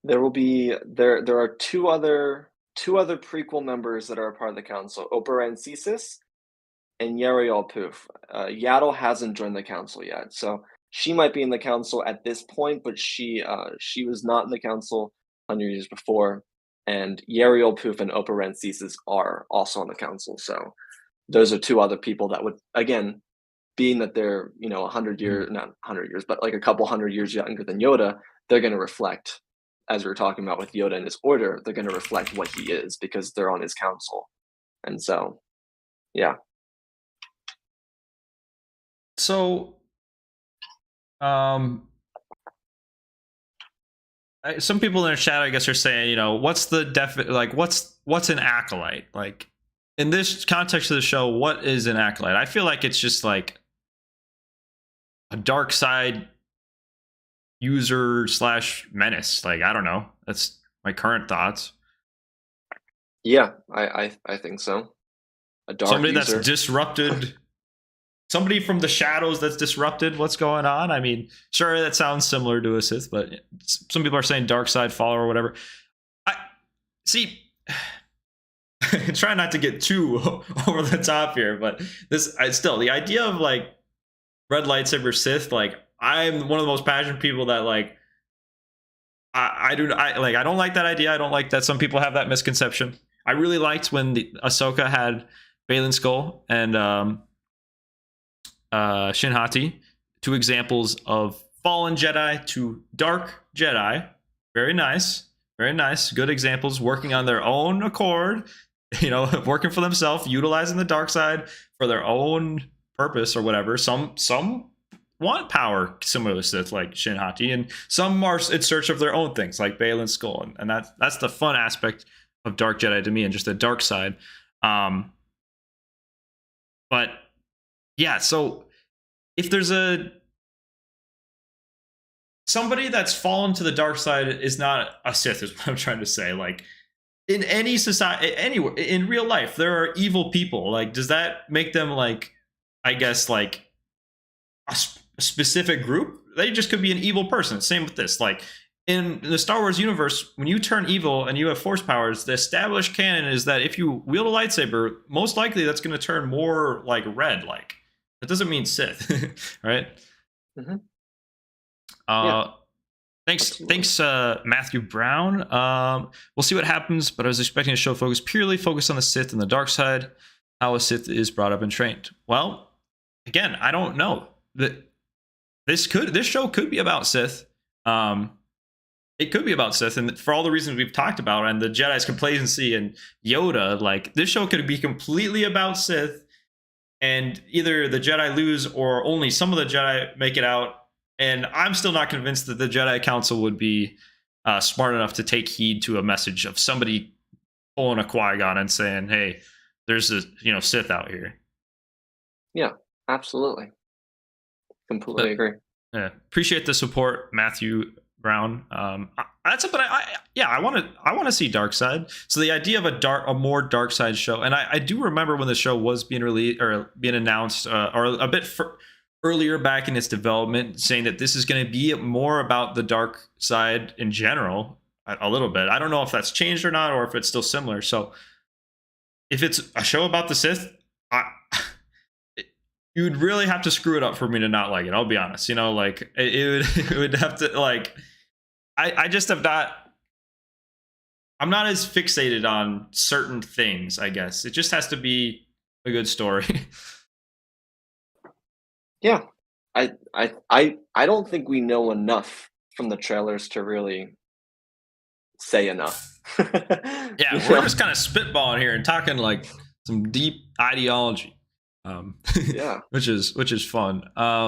there will be there are two other prequel members that are a part of the council: Operancisis and Yariel Poof. Yaddle hasn't joined the council yet, so she might be in the council at this point, but she was not in the council 100 years before. And Yariel Poof and Opa Rencesis are also on the council, so those are two other people that would, again, being that they're 100 years, not 100 years, but like a couple 100 years younger than Yoda, they're going to reflect, as we were talking about with Yoda and his order, they're going to reflect what he is because they're on his council, and so yeah. So, um, some people in the chat, I guess, are saying, what's the like, what's an acolyte? Like, in this context of the show, what is an acolyte? I feel like it's just like a dark side user slash menace. Like, I don't know. That's my current thoughts. Yeah, I think so. A dark Somebody that's user. disrupted. Somebody from the shadows that's disrupted what's going on. I mean, sure, that sounds similar to a Sith, but some people are saying dark side follower or whatever. I see. Try not to get too over the top here, but still the idea of like red lightsaber Sith. Like, I'm one of the most passionate people that like. I don't like that idea. I don't like that some people have that misconception. I really liked when the Ahsoka had Balin Skull and Shin Hati, two examples of fallen Jedi to dark Jedi. Very nice, very nice. Good examples, working on their own accord. Working for themselves, utilizing the dark side for their own purpose or whatever. Some want power similar to Sith, like Shin Hati, and some are in search of their own things, like Balin Skull, and that's the fun aspect of Dark Jedi to me, and just the dark side. But yeah, so if there's somebody that's fallen to the dark side is not a Sith, is what I'm trying to say. Like, in any society, anywhere in real life, there are evil people. Like, does that make them like, I guess, like a specific group? They just could be an evil person. Same with this. Like, in the Star Wars universe, when you turn evil and you have force powers, the established canon is that if you wield a lightsaber, most likely that's going to turn more like red. Like that doesn't mean Sith, right? Hmm. Yeah, Uh, absolutely. Matthew Brown. We'll see what happens, but I was expecting a show focused on the Sith and the dark side, how a Sith is brought up and trained. Well, again, I don't know. This show could be about Sith. It could be about Sith, and for all the reasons we've talked about, and the Jedi's complacency and Yoda, like this show could be completely about Sith, and either the Jedi lose or only some of the Jedi make it out. And I'm still not convinced that the Jedi Council would be smart enough to take heed to a message of somebody pulling a Qui-Gon and saying, "Hey, there's a Sith out here." Yeah, absolutely. But Completely agree. yeah, appreciate the support, Matthew Brown. That's it. But I want to see Dark Side. So the idea of a more Dark Side show, and I do remember when the show was being released or being announced, or a bit earlier back in its development, saying that this is going to be more about the dark side in general, a little bit. I don't know if that's changed or not, or if it's still similar. So if it's a show about the Sith, I, you'd really have to screw it up for me to not like it. I'll be honest. Like it would, it would have to like. I just have not. I'm not as fixated on certain things. I guess it just has to be a good story. Yeah, I don't think we know enough from the trailers to really say enough. You Yeah, we're know? just kind of spitballing here and talking like some deep ideology, um, Yeah. which is fun. I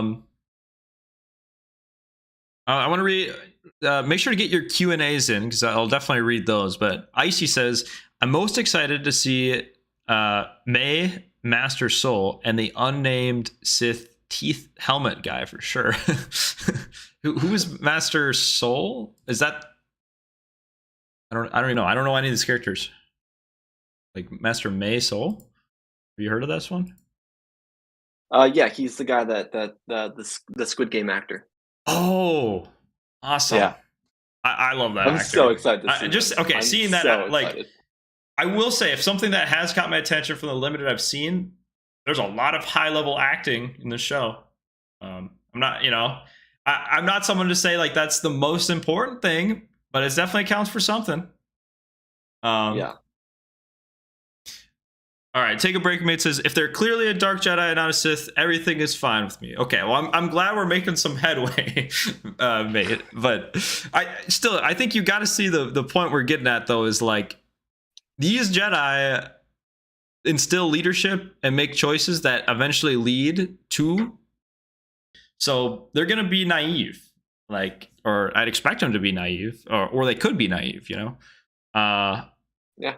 want to read. Make sure to get your Q and A's in because I'll definitely read those. But Icy says, "I'm most excited to see May, Master Soul, and the unnamed Sith teeth helmet guy for sure." Who is Master Soul? Is that I don't even know. I don't know any of these characters. Like Master May Soul. Have you heard of this one? Yeah, he's the guy the Squid Game actor. Oh, awesome. Yeah. I love that I'm so actor. excited to I see him. just okay, I'm seeing that so like excited. I will say if something that has caught my attention from the limited I've seen, there's a lot of high level acting in the show. I'm not, I'm not someone to say like that's the most important thing, but it definitely counts for something. Um, Yeah. All right, take a break, mate. Says if they're clearly a dark Jedi and not a Sith, everything is fine with me. Okay, well, I'm glad we're making some headway, mate. But I think you got to see the point we're getting at though is like these Jedi instill leadership and make choices that eventually lead to. So they're gonna be naive, like, or I'd expect them to be naive, or they could be naive. Uh, Yeah.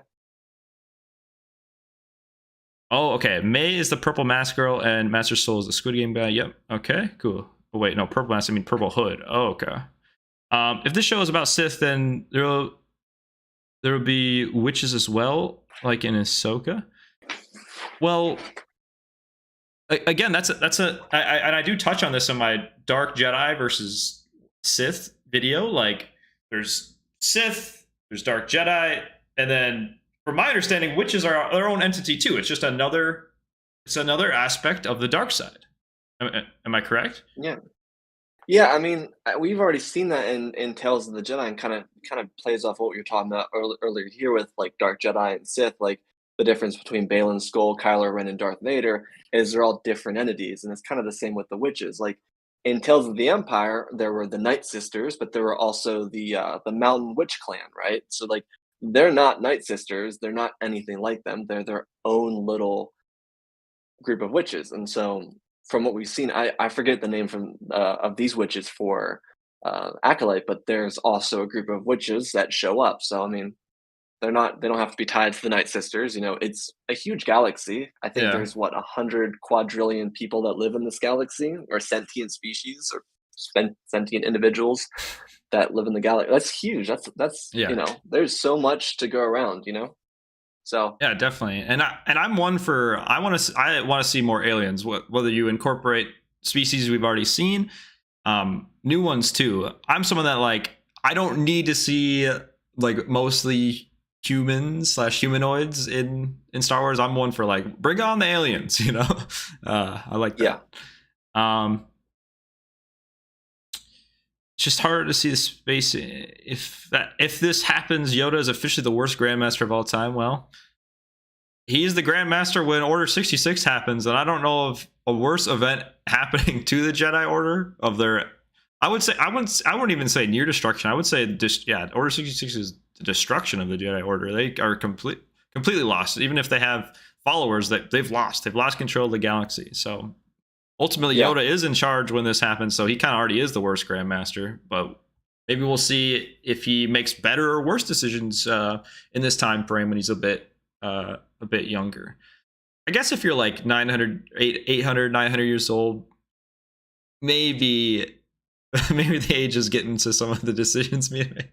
Oh, okay. May is the purple mask girl, and Master Soul is the Squid Game guy. Yep. Okay. Cool. Oh wait, no, purple mask. I mean purple hood. Oh, okay. If this show is about Sith, then there will be witches as well, like in Ahsoka. Well, again, and I do touch on this in my Dark Jedi versus Sith video. Like, there's Sith, there's Dark Jedi, and then, from my understanding, witches are their own entity too. It's another aspect of the dark side. Am I correct? Yeah. Yeah, I mean, we've already seen that in Tales of the Jedi, and kind of plays off what you're talking about earlier here with like Dark Jedi and Sith. Like the difference between Balin Skull, Kylo Ren, and Darth Vader is they're all different entities, and it's kind of the same with the witches. Like in Tales of the Empire, there were the Night Sisters, but there were also the Mountain Witch Clan, right? So like they're not Night Sisters, they're not anything like them. They're their own little group of witches. And so from what we've seen, I forget the name from of these witches for Acolyte, but there's also a group of witches that show up. So I mean, they don't have to be tied to the Night Sisters. You know, it's a huge galaxy. I think Yeah. there's what 100 quadrillion people that live in this galaxy, or sentient species, or sentient individuals that live in the galaxy. That's huge. That's Yeah. there's so much to go around. So Yeah, definitely. And I'm one for I want to see more aliens. Whether you incorporate species we've already seen, new ones too. I'm someone that like I don't need to see like mostly humans slash humanoids in Star Wars. I'm one for like bring on the aliens, you know. I like Yeah. that. It's just hard to see the space. If this happens, Yoda is officially the worst Grandmaster of all time. Well, he's the Grandmaster when Order 66 happens, and I don't know of a worse event happening to the Jedi Order of their. I would say I wouldn't even say near destruction. I would say Order 66 is the destruction of the Jedi Order. They are completely lost. Even if they have followers, that they've lost. They've lost control of the galaxy. So ultimately, Yeah. Yoda is in charge when this happens. So he kind of already is the worst Grandmaster. But maybe we'll see if he makes better or worse decisions in this time frame when he's a bit younger. I guess if you're like 800, 900 years old, maybe the age is getting to some of the decisions we made.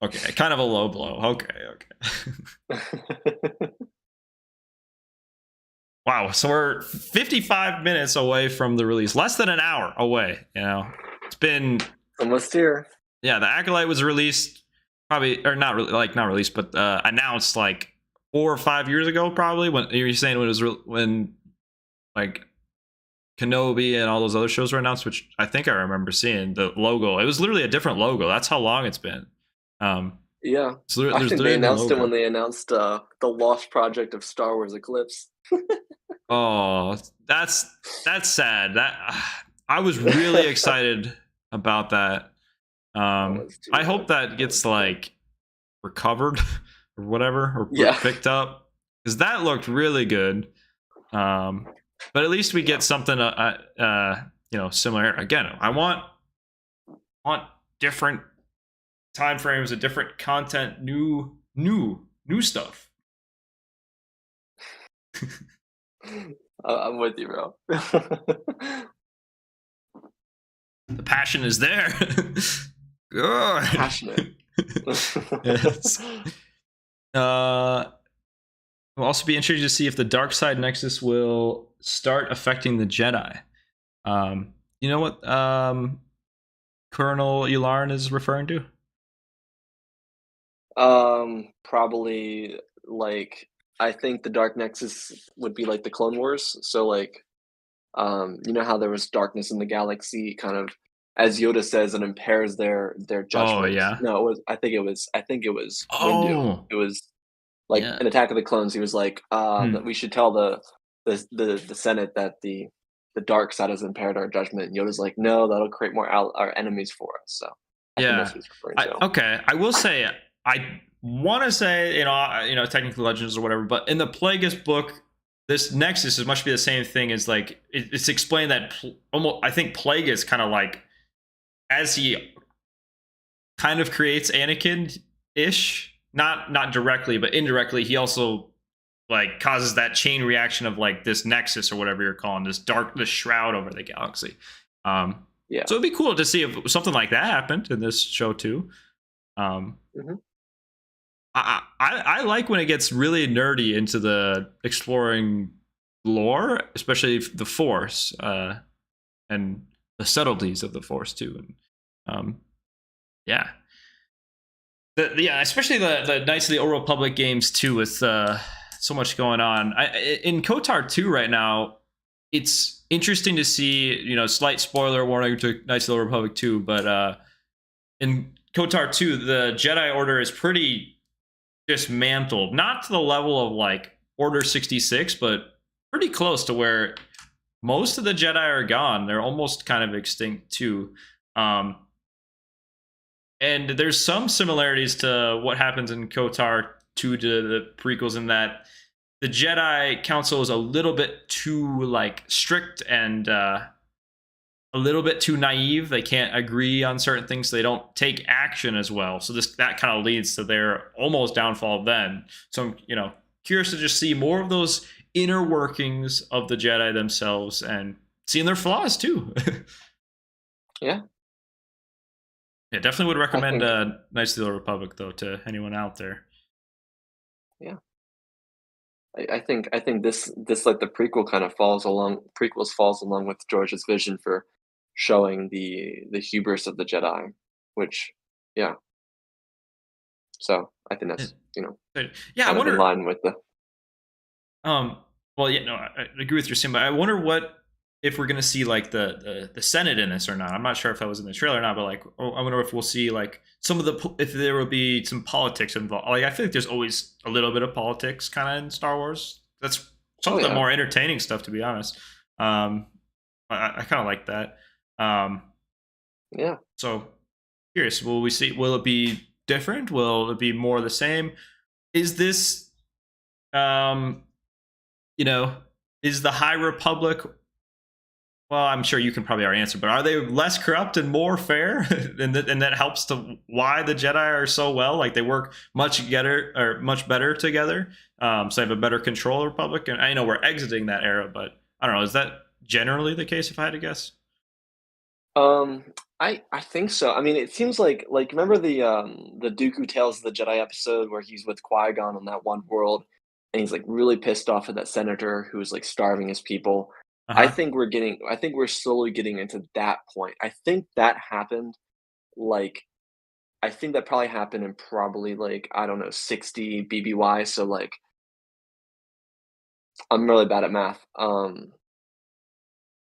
Okay, kind of a low blow. Okay. Wow, so we're 55 minutes away from the release, less than an hour away. You know, it's been Almost here. Yeah, the Acolyte was released probably, or not really, like not released, but announced like 4 or 5 years ago, probably. When you're saying when it was when like Kenobi and all those other shows were announced, which I think I remember seeing the logo. It was literally a different logo. That's how long it's been. Yeah. So I there's think they literally no announced it logo. when they announced the lost project of Star Wars Eclipse. Oh, that's sad. I was really excited about that. Was too, I hope man. that gets Was too. like recovered or whatever, or Yeah. picked up, because that looked really good. But at least we get something similar. Again, I want different time frames and different content, new stuff. I'm with you, bro. The passion is there. Good. Passionate. Yes. We'll also be interested to see if the dark side nexus will start affecting the Jedi. You know what Colonel Yularen is referring to? Probably like I think the Dark Nexus would be like the Clone Wars. So like, you know how there was darkness in the galaxy, kind of as Yoda says, it impairs their Oh judgment. yeah. No, it was I think it was Windu. Oh It was like yeah. in Attack of the Clones. He was like, that we should tell the Senate that the dark side has impaired our judgment. And Yoda's like, no, that'll create more our enemies for us. So I think that's Yeah. what he's referring to. Okay. I will say I want to say technically Legends or whatever, but in the Plagueis book, this Nexus is much be the same thing as like it's explained that almost I think Plagueis kind of like as he kind of creates Anakin ish, not directly, but indirectly, he also like causes that chain reaction of like this nexus or whatever you're calling this shroud over the galaxy. Yeah. So it'd be cool to see if something like that happened in this show too. hmm I like when it gets really nerdy into the exploring lore, especially the Force and the subtleties of the Force too. And yeah, especially the Knights of the Old Republic games too, with so much going on. In KOTOR 2 right now, it's interesting to see. Slight spoiler warning to Knights of the Old Republic 2, but in KOTOR 2, the Jedi Order is pretty dismantled, not to the level of like Order 66, but pretty close to where most of the Jedi are gone. They're almost kind of extinct too. And there's some similarities to what happens in KOTOR 2 to the prequels in that the Jedi Council is a little bit too like strict and a little bit too naive. They can't agree on certain things. So they don't take action as well. So that kind of leads to their almost downfall then. So I'm curious to just see more of those inner workings of the Jedi themselves and seeing their flaws too. Yeah. Yeah, definitely would I recommend think Knights of the Old Republic though to anyone out there. yeah. I think this like the prequels falls along with George's vision for showing the hubris of the Jedi, which, yeah. So I think Uh, that's, but yeah, I kind of in wonder. line with the. Um, well, yeah, no, I agree with your sim, but I wonder what if we're gonna see like the Senate in this or not. I'm not sure if that was in the trailer or not, but like, oh, I wonder if we'll see like some of if there will be some politics involved. Like, I feel like there's always a little bit of politics kind of in Star Wars. That's some Oh of the yeah, more entertaining stuff, to be honest. Um, I kind of like that. Um, yeah. so curious, will we see? Will it be different? Will it be more of the same? Is this um you know, is the High Republic? Well, I'm sure you can probably already answer, but are they less corrupt and more fair? And that helps to why the Jedi are so well. Like they work much better together. So they have a better control of the Republic. And I know we're exiting that era, but I don't know. Is that generally the case? If I had to guess. Um, I think so. I mean, it seems like remember the Dooku Tales of the Jedi episode where he's with Qui-Gon on that one world, and he's like really pissed off at that senator who's like starving his people. Uh huh. I think we're slowly getting into that point. I think that happened like I think that probably happened in probably like, I don't know, 60 BBY. So like I'm really bad at math.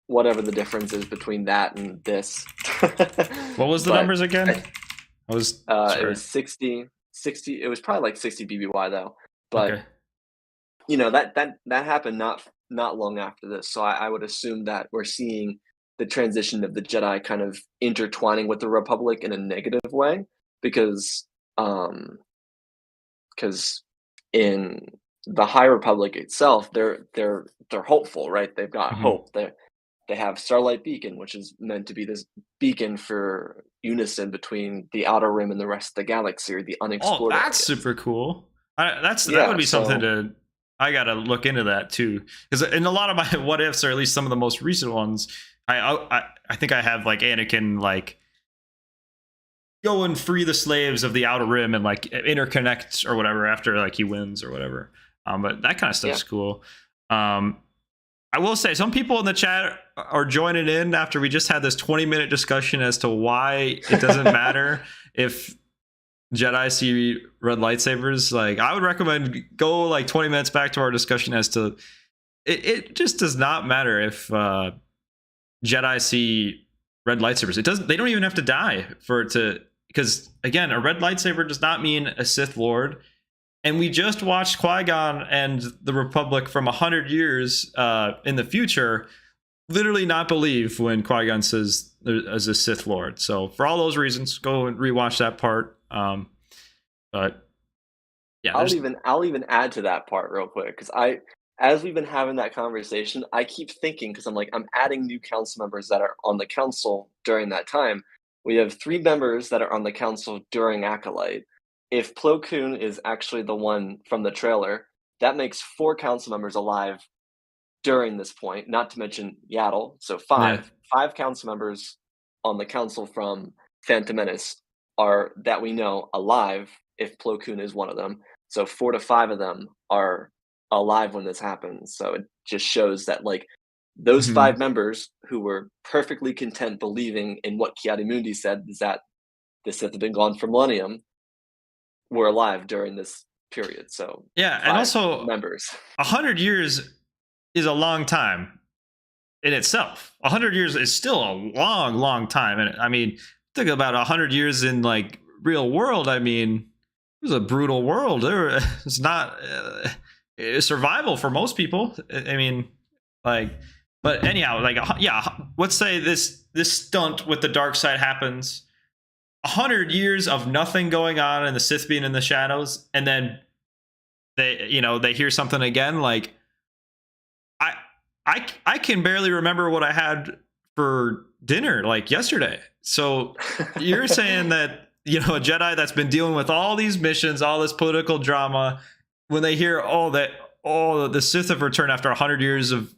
Whatever the difference is between that and this. What was the But numbers I again? I was it sorry. was 60, it was probably like 60 BBY though. But, Okay. that happened not long after this, so I would assume that we're seeing the transition of the Jedi kind of intertwining with the Republic in a negative way because, um because in the High Republic itself, they're hopeful, right? They've got Hmm. hope. They have Starlight Beacon, which is meant to be this beacon for unison between the Outer Rim and the rest of the galaxy or the Oh, unexplored that's areas. super cool. That would Yeah, be something so to. I gotta look into that too, because in a lot of my what ifs, or at least some of the most recent ones, I think I have like Anakin like go and free the slaves of the Outer Rim and like interconnect or whatever after like he wins or whatever. But that kind of yeah. stuff's cool. Um, I will say some people in the chat are joining in after we just had this 20-minute discussion as to why it doesn't matter if Jedi see red lightsabers. Like I would recommend go like 20 minutes back to our discussion as to it just does not matter if Jedi see red lightsabers. It doesn't. They don't even have to die for it to. Because again, a red lightsaber does not mean a Sith Lord. And we just watched Qui-Gon and the Republic from 100 years in the future literally not believe when Qui-Gon says as a Sith Lord. So for all those reasons, go and rewatch that part. But yeah, there's. I'll even add to that part real quick because as we've been having that conversation, I keep thinking because I'm like I'm adding new council members that are on the council during that time. We have 3 members that are on the council during Acolyte. If Plo Koon is actually the one from the trailer, that makes 4 council members alive during this point. Not to mention Yaddle, so Yeah. five council members on the council from Phantom Menace are that we know alive. If Plo Koon is one of them, so 4 to 5 of them are alive when this happens. So it just shows that like those Mhm. 5 members who were perfectly content believing in what Mundi said is that the Sith had been gone for millennium were alive during this period. So Yeah, and five also members. 100 years is a long time in itself. 100 years is still a long, long time. And I mean, think about 100 years in like real world. I mean, it was a brutal world. There, it's not survival for most people. I mean, like, but anyhow, like, yeah. Let's say this stunt with the dark side happens. 100 years of nothing going on and the Sith being in the shadows, and then they hear something again. Like I I can barely remember what I had for dinner like yesterday. So you're saying that a Jedi that's been dealing with all these missions, all this political drama, when they hear the Sith have returned after 100 years of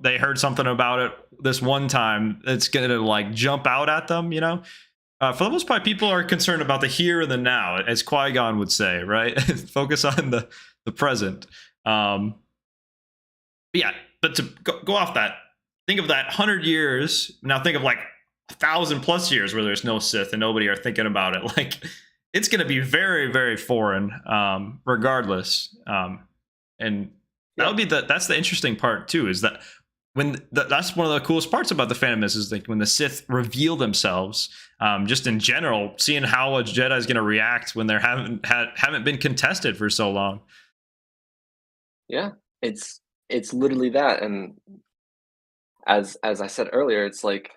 they heard something about it this one time, it's gonna like jump out at them. For the most part, people are concerned about the here and the now, as Qui-Gon would say, right? Focus on the present. Um, yeah, but to go off that, think of that 100 years. Now think of like 1,000+ years where there's no Sith and nobody are thinking about it. Like, it's going to be very, very foreign, regardless. And that Yeah. would be that's the interesting part too, is that that's one of the coolest parts about the Phantom Menace, is like when the Sith reveal themselves. Just in general, seeing how a Jedi is going to react when they haven't been contested for so long. Yeah. It's literally that. And as I said earlier, it's like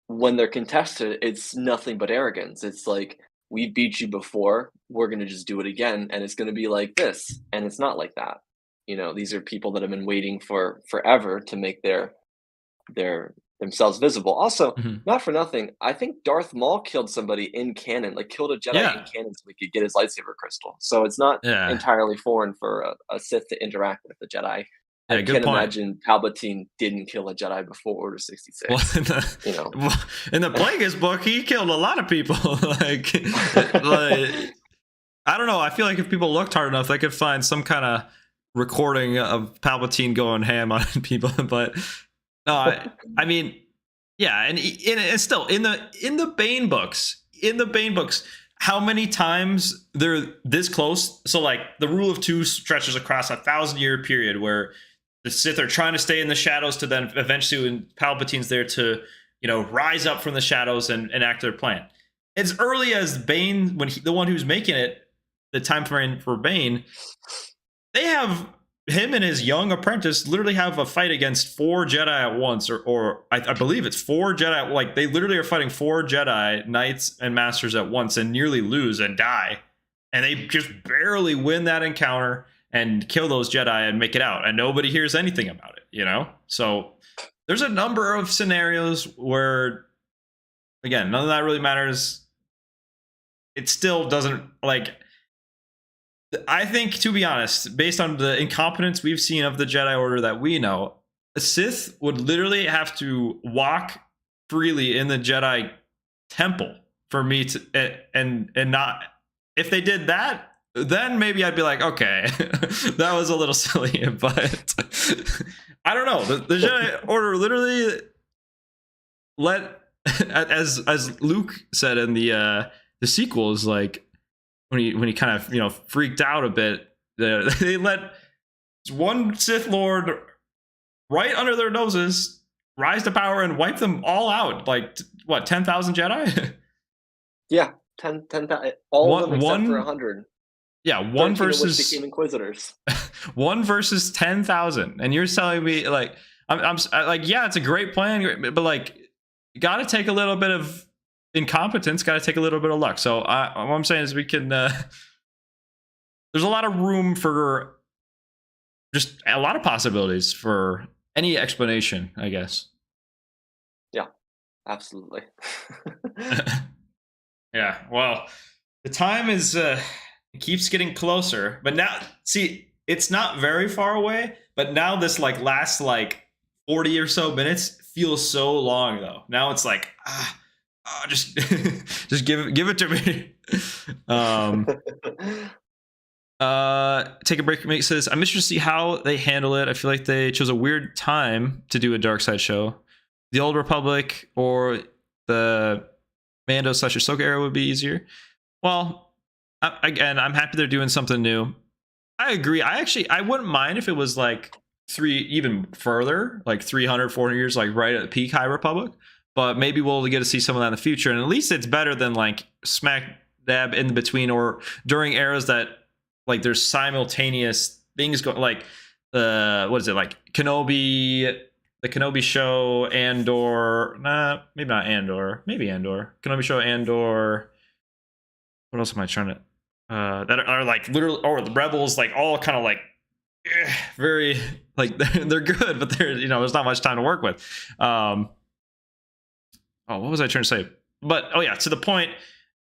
when they're contested, it's nothing but arrogance. It's like, we beat you before, we're gonna just do it again, and it's gonna be like this. And it's not like that. These are people that have been waiting for forever to make their themselves visible. Also, Mhm. not for nothing, I think Darth Maul killed somebody in canon, like killed a Jedi in Yeah, canon so he could get his lightsaber crystal. So it's not yeah, entirely foreign for a Sith to interact with the Jedi. I yeah. Good can't point. imagine Palpatine didn't kill a Jedi before Order Well, 66. You know? in the Plagueis book, he killed a lot of people. Like, I don't know. I feel like if people looked hard enough, they could find some kind of recording of Palpatine going ham on people. But no, I mean, yeah, and still in the Bane books, how many times they're this close? So like the rule of two stretches across 1,000-year period where the Sith are trying to stay in the shadows to then eventually, when Palpatine's there to rise up from the shadows and enact their plan. As early as Bane, when the one who's making it, the time frame for Bane, they have him and his young apprentice literally have a fight against 4 Jedi at once, or I believe it's 4 Jedi. Like, they literally are fighting 4 Jedi Knights and Masters at once and nearly lose and die, and they just barely win that encounter and kill those Jedi and make it out, and nobody hears anything about it. So there's a number of scenarios where, again, none of that really matters. It still doesn't, like, I think, to be honest, based on the incompetence we've seen of the Jedi Order that we know, a Sith would literally have to walk freely in the Jedi temple for me to, and not, if they did that, then maybe I'd be like, okay, that was a little silly. But I don't know. The Jedi Order literally let, as Luke said in the sequels, like, when he kind of freaked out a bit, they let one Sith Lord right under their noses rise to power and wipe them all out. Like, what, 10,000 Jedi? Yeah, 10,000, all of them except for 100. Yeah, one 13 of which versus became Inquisitors. 10,000, and you're telling me, like, I'm like, yeah, it's a great plan, but like, got to take a little bit of incompetence, got to take a little bit of luck. So what I'm saying is we can. There's a lot of room for just a lot of possibilities for any explanation, I guess. Yeah, absolutely. Yeah. Well, the time is it keeps getting closer, but now, see, it's not very far away. But now this like last like 40 or so minutes feels so long though. Now it's like just just give it to me. Take a break. Mate says, I'm interested to see how they handle it. I feel like they chose a weird time to do a dark side show. The Old Republic or the Mando / Ahsoka era would be easier. Well, again, I'm happy they're doing something new. I agree. I wouldn't mind if it was like even further, like 300, 400 years, like right at the peak High Republic. But maybe we'll get to see some of that in the future. And at least it's better than like smack dab in between or during eras that like there's simultaneous things going, like what is it, like Kenobi, the Kenobi show, Andor, maybe not Andor, maybe Andor, Kenobi show, Andor. What else am I trying to that are like literally, or the Rebels, like all kind of like very like they're good, but they're there's not much time to work with. Oh, what was I trying to say? But oh yeah, to the point.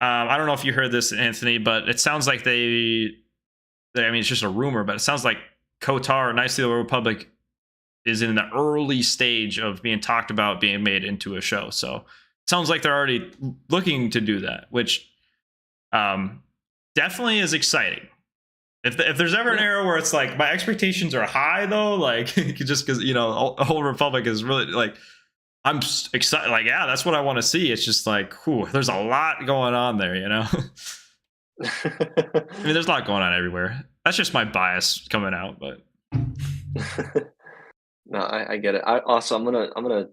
I don't know if you heard this, Anthony, but it sounds like I mean, it's just a rumor, but it sounds like KOTOR, Knights of the Old Republic, is in the early stage of being talked about being made into a show. So it sounds like they're already looking to do that, which definitely is exciting. If there's ever an era where it's like my expectations are high, though, like just because Old Republic is really like I'm excited. Like, yeah, that's what I want to see. It's just like, whew, there's a lot going on there, you know? I mean, there's a lot going on everywhere. That's just my bias coming out, but No, I get it. I'm gonna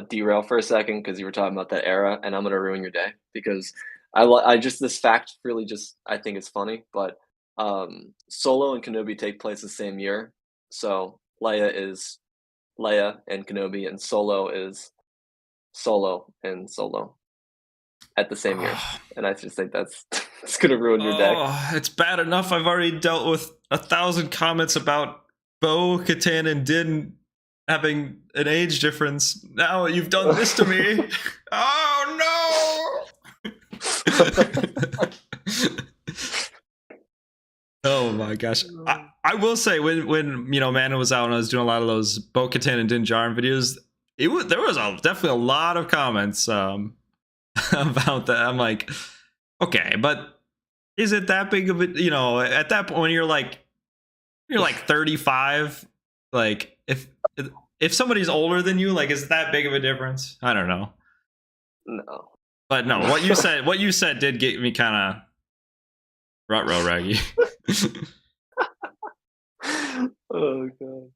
derail for a second because you were talking about that era, and I'm gonna ruin your day because I just this fact really just I think it's funny, but Solo and Kenobi take place the same year, so Leia is Leia and Kenobi, and Solo is Solo and Solo at the same year, oh, and I just think that's it's gonna ruin your day. it's bad enough. I've already dealt with 1,000 comments about Bo, Katan, and Din having an age difference. Now you've done this to me. Oh no! Oh my gosh. I will say when Amanda was out and I was doing a lot of those Bo Katan and Din Djarin videos, there was definitely a lot of comments about that. I'm like, okay, but is it that big of a, at that point when you're like 35, like if somebody's older than you, like, is it that big of a difference? I don't know. No. But no, what you said did get me kind of rut-row raggy. Oh god.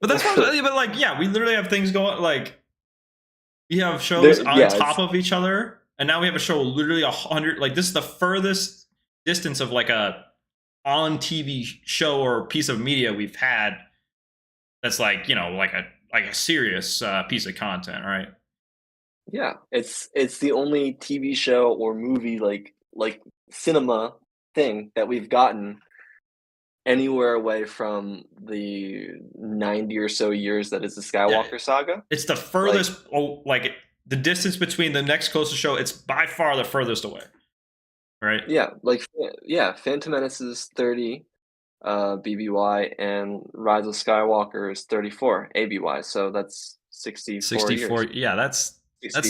But that's what, but like, yeah, we literally have things going, like, we have shows on Yeah, top of each other, and now we have a show literally 100. Like, this is the furthest distance of like a on TV show or piece of media we've had. That's like, like a serious piece of content, right? yeah. It's the only TV show or movie like cinema thing that we've gotten anywhere away from the 90 or so years that is the Yeah, Skywalker saga. it's the Like, furthest. Oh, like the distance between the next closest show. It's by far the furthest away, right? yeah, yeah, Phantom Menace is 30 BBY and Rise of Skywalker is 34 ABY. So that's 64 64. years. Yeah, that's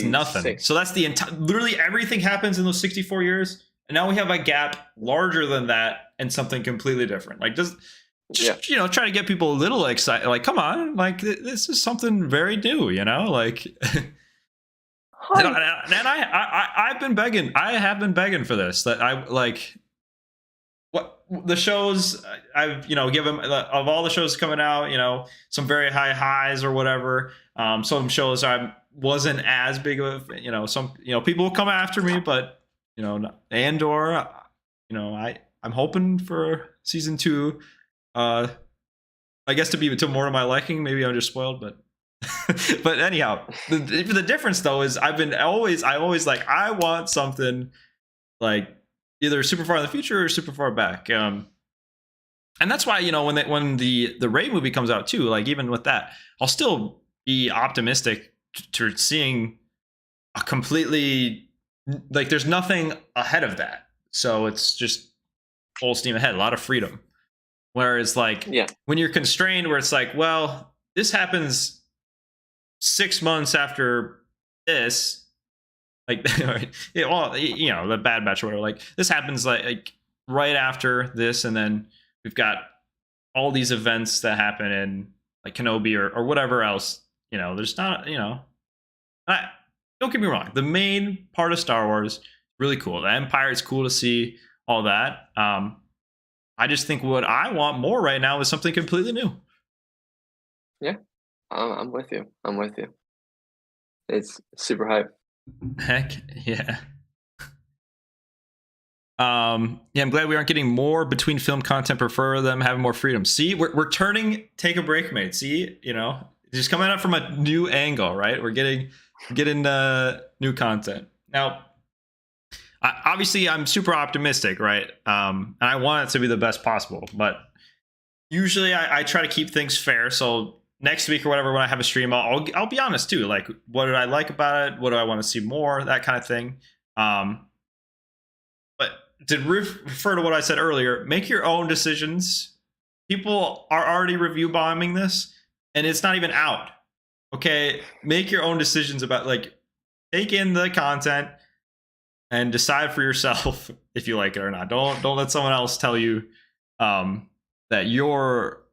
nothing. 66. So that's the entire. Literally everything happens in those 64 years, and now we have a gap larger than that and something completely different. Like, Yeah. just try to get people a little excited. Like, come on, like, this is something very new, like. And, Hype. I've been begging. I have been begging for this. That I like. What the shows I've given of all the shows coming out, some very high highs or whatever. Some shows I wasn't as big of, some people will come after me, but Andor, I'm hoping for season 2. I guess to be more to my liking. Maybe I'm just spoiled, but but anyhow, the difference though is I always like, I want something like either super far in the future or super far back. And that's why when the Ray movie comes out too, like, even with that, I'll still be optimistic to seeing a completely, like, there's nothing ahead of that, so it's just full steam ahead, a lot of freedom. Whereas, like, Yeah. when you're constrained, where it's like, well, this happens 6 months after this, like, the Bad Batch or whatever, like, this happens like right after this, and then we've got all these events that happen in, like, Kenobi or whatever else. There's not, don't get me wrong, the main part of Star Wars, really cool. The Empire is cool to see, all that. I just think what I want more right now is something completely new. Yeah. I'm with you. I'm with you. It's super hype. Heck yeah. Yeah, I'm glad we aren't getting more between film content. Prefer them having more freedom. See, we're turning Take a Break, mate. See, just coming out from a new angle, right? We're getting new content. Now, obviously, I'm super optimistic, right? And I want it to be the best possible, but usually I try to keep things fair. So next week or whatever, when I have a stream, I'll be honest too. Like, what did I like about it? What do I want to see more? That kind of thing. But to refer to what I said earlier, make your own decisions. People are already review bombing this, and it's not even out. Okay, make your own decisions about, like, take in the content and decide for yourself if you like it or not. Don't let someone else tell you that your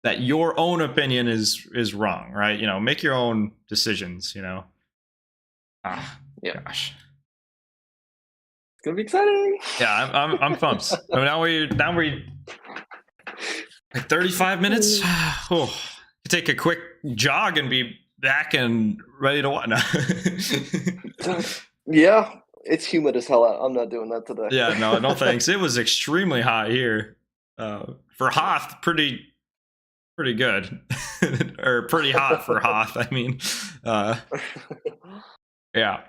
that your own opinion is wrong, right? Make your own decisions. Ah, Yeah, gosh. it's gonna be exciting. Yeah, I'm pumped. Oh, now we like 35 minutes. Oh, take a quick jog and be back and ready to what? No. Yeah, it's humid as hell out. I'm not doing that today. Yeah, no thanks. It was extremely hot here. For Hoth, pretty good, or pretty hot for Hoth. I mean, yeah.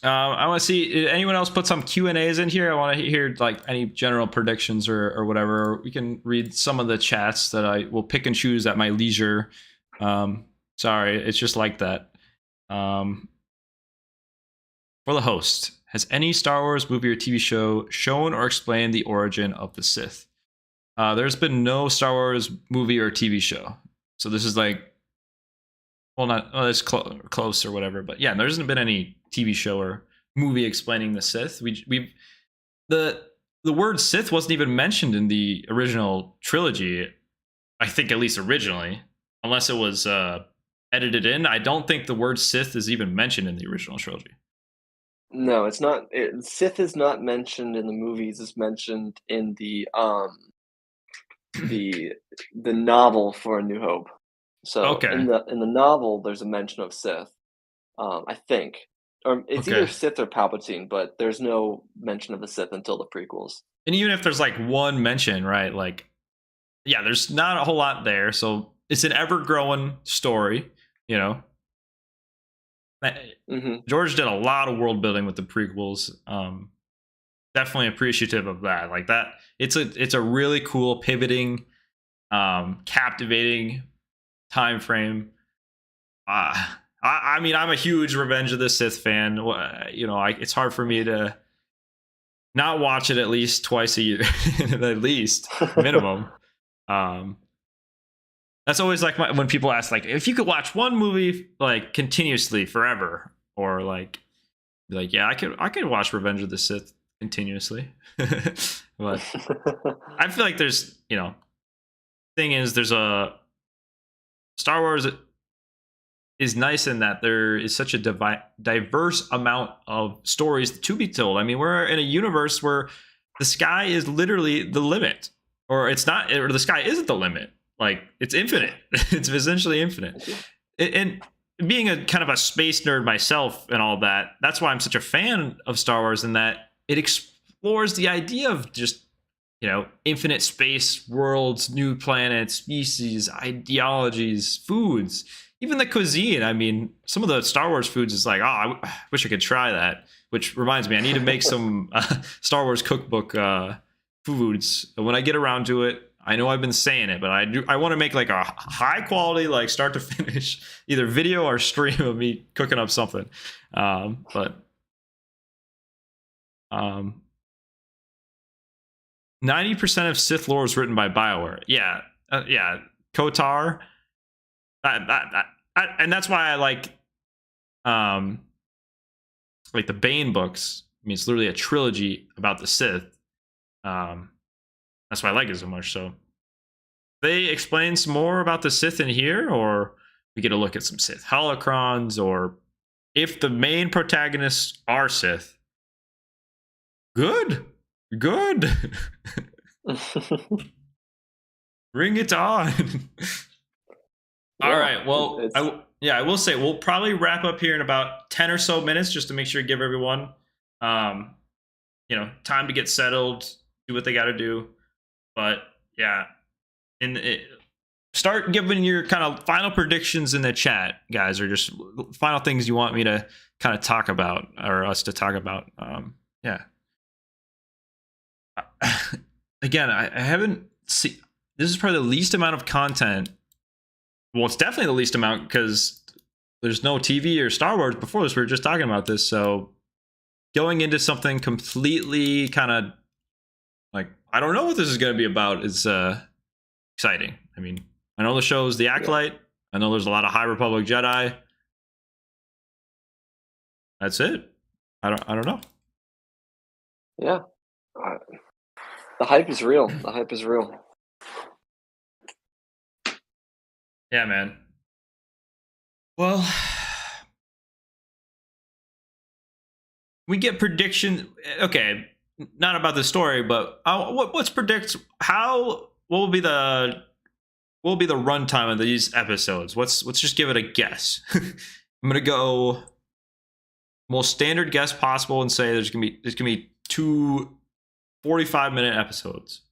I want to see anyone else put some Q&As in here. I want to hear like any general predictions or whatever. We can read some of the chats that I will pick and choose at my leisure. Sorry, it's just like that. For the host, has any Star Wars movie or TV show shown or explained the origin of the Sith? There's been no Star Wars movie or TV show. So this is like, well, not it's close or whatever, but yeah, there hasn't been any TV show or movie explaining the Sith. We've the word Sith wasn't even mentioned in the original trilogy. I think at least originally, unless it was edited in. I don't think the word Sith is even mentioned in the original trilogy. No, it's not. Sith is not mentioned in the movies. It's mentioned in the novel for A New Hope. So Okay. in the novel, there's a mention of Sith. I think, or it's Okay. either Sith or Palpatine, but there's no mention of the Sith until the prequels. And even if there's like one mention, right? Like, yeah, there's not a whole lot there. So it's an ever growing story, you know. Hmm. George did a lot of world building with the prequels. Definitely appreciative of that. Like that, it's a really cool pivoting, captivating time frame. I mean, I'm a huge Revenge of the Sith fan. It's hard for me to not watch it at least twice a year, at least minimum. That's always like when people ask, like, if you could watch one movie like continuously forever, or like yeah, I could watch Revenge of the Sith continuously. But I feel like there's thing is there's a Star Wars is nice in that there is such a diverse amount of stories to be told. I mean, we're in a universe where the sky is literally the limit, or it's not, or the sky isn't the limit. Like, it's infinite. It's essentially infinite. And being a kind of a space nerd myself and all that, that's why I'm such a fan of Star Wars, in that it explores the idea of just infinite space, worlds, new planets, species, ideologies, foods, even the cuisine. I mean, some of the Star Wars foods is like, oh, I wish I could try that. Which reminds me, I need to make some Star Wars cookbook foods when I get around to it. I know I've been saying it, but I want to make like a high quality, like start to finish, either video or stream of me cooking up something. But 90% of Sith lore is written by BioWare. Yeah, yeah, Kotar. And that's why I like the Bane books. I mean, it's literally a trilogy about the Sith. That's why I like it so much. So they explain some more about the Sith in here, or we get a look at some Sith holocrons, or if the main protagonists are Sith. Good. Bring it on. All right. Well, I will say we'll probably wrap up here in about 10 or so minutes, just to make sure to give everyone time to get settled, do what they got to do. But yeah, start giving your kind of final predictions in the chat, guys, or just final things you want me to kind of talk about, or us to talk about. Yeah. Again, I haven't seen. This is probably the least amount of content. Well, it's definitely the least amount because there's no TV or Star Wars before this. We were just talking about this, so going into something completely kind of like, I don't know what this is going to be about is exciting. I mean, I know the show is The Acolyte. Yeah. I know there's a lot of High Republic Jedi. That's it. I don't know. Yeah. The hype is real. The hype is real. Yeah, man. Well, we get prediction. Okay, not about the story, but what's predict how what will be the what will be the runtime of these episodes? Let's just give it a guess. I'm gonna go most standard guess possible and say there's gonna be two 45-minute episodes.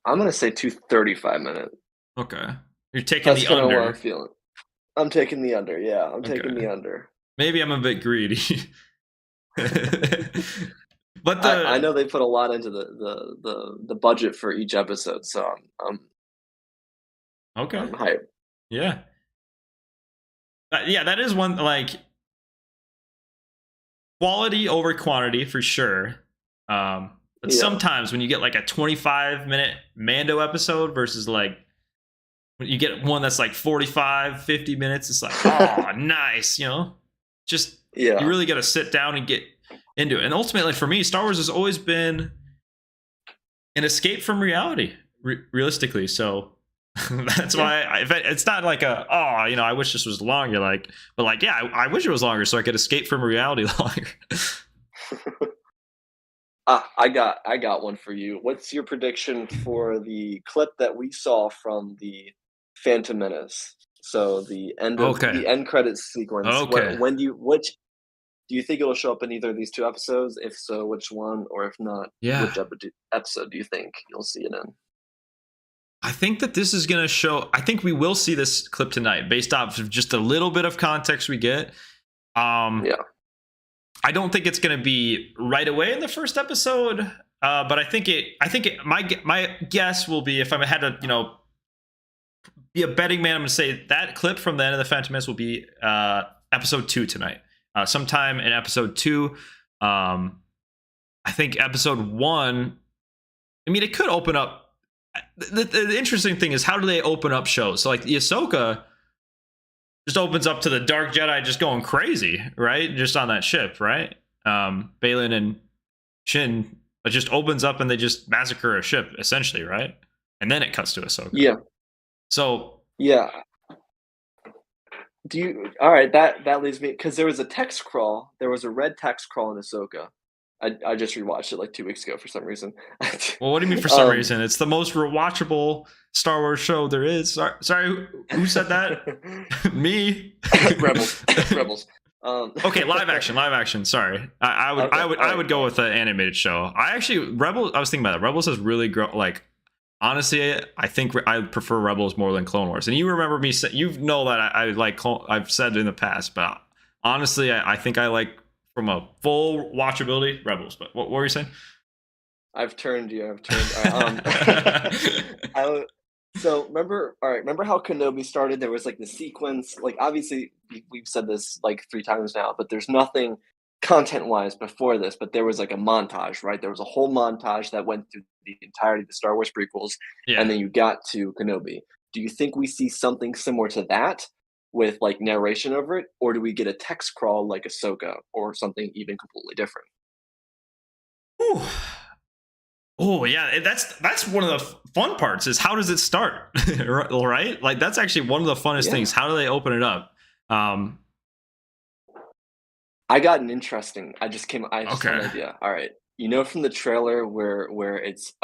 I'm gonna say 2 35 minutes. Okay, you're taking That's the kind of what I'm under. feeling. I'm taking the under. Yeah, I'm taking Okay, the under. maybe I'm a bit greedy. But I the know they put a lot into the budget for each episode, so okay, I'm hyped. yeah. Yeah, that is one like quality over quantity for sure. But Yeah, sometimes when you get like a 25-minute Mando episode versus like when you get one that's like 45, 50 minutes, it's like, oh, nice, just you yeah, really got to sit down and get into it. And ultimately, for me, Star Wars has always been an escape from reality, realistically. So that's yeah. why it's not like I wish this was longer. But like, yeah, I wish it was longer so I could escape from reality longer. I got one for you. What's your prediction for the clip that we saw from the Phantom Menace? So Okay. the end credits sequence. Okay. Which do you think it'll show up in either of these two episodes? If so, which one? Or if not, Yeah. which episode do you think you'll see it in? I think that this is going to show. I think we will see this clip tonight based off of just a little bit of context we get. Um, Yeah. I don't think it's going to be right away in the first episode, but I think it. My guess will be if I had to, be a betting man. I'm going to say that clip from the end of the Phantom Menace will be episode 2 tonight. Sometime in episode 2. I think episode 1. I mean, it could open up. The interesting thing is how do they open up shows? So like the Ahsoka just opens up to the Dark Jedi just going crazy, right? Just on that ship, right? Balin and Shin, it just opens up and they just massacre a ship essentially, right? And then it cuts to Ahsoka. Yeah. So Yeah. Do you all right, that leaves me because there was a text crawl. There was a red text crawl in Ahsoka. I just rewatched it like 2 weeks ago for some reason. well, what do you mean for some Um reason? It's the most rewatchable Star Wars show there is. Sorry, who said that? Me. Rebels. Rebels. Okay, live action. Sorry, I would Okay, I would I alright, would go alright. with the animated show. I actually Rebels. I was thinking about that. Rebels has really grown. Like honestly, I think I prefer Rebels more than Clone Wars. And you remember me say you know that I like I've said in the past, but honestly, I think I like from a full watchability Rebels. But what were you saying? I've turned you. I've turned. I so remember. All right. Remember how Kenobi started? There was like the sequence. Like obviously, we've said this like 3 times now, but there's nothing content-wise before this. But there was like a montage, right? There was a whole montage that went through the entirety of the Star Wars prequels, and Yeah. then you got to Kenobi. Do you think we see something similar to that with like narration over it, or do we get a text crawl like Ahsoka, or something even completely different? Whew. Oh yeah, that's one of the fun parts is how does it start, right? Like that's actually one of the funnest Yeah. things. How do they open it up? Um, I just had okay. an idea. All right. You know from the trailer where it's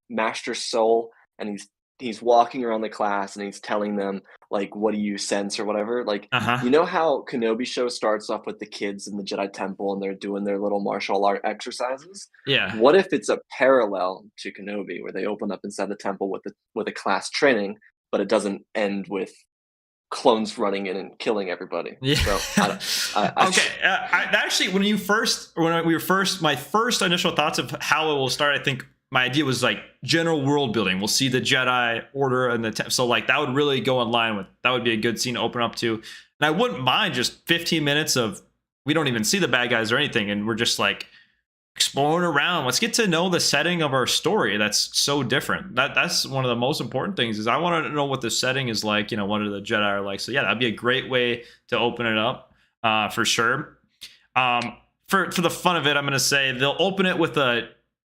Master Soul and he's walking around the class and he's telling them like what do you sense or whatever? Like Uh huh. you know how Kenobi show starts off with the kids in the Jedi Temple and they're doing their little martial art exercises? Yeah. What if it's a parallel to Kenobi where they open up inside the temple with a class training, but it doesn't end with clones running in and killing everybody? Yeah. So I don't I Okay. Actually, my first initial thoughts of how it will start, I think my idea was like general world building. We'll see the Jedi Order and so like that would really go in line with that would be a good scene to open up to, and I wouldn't mind just 15 minutes of we don't even see the bad guys or anything, and we're just like exploring around. Let's get to know the setting of our story. That's so different. That's one of the most important things. Is I want to know what the setting is like. What are the Jedi are like. So yeah, that'd be a great way to open it up for sure. For the fun of it, I'm gonna say they'll open it with a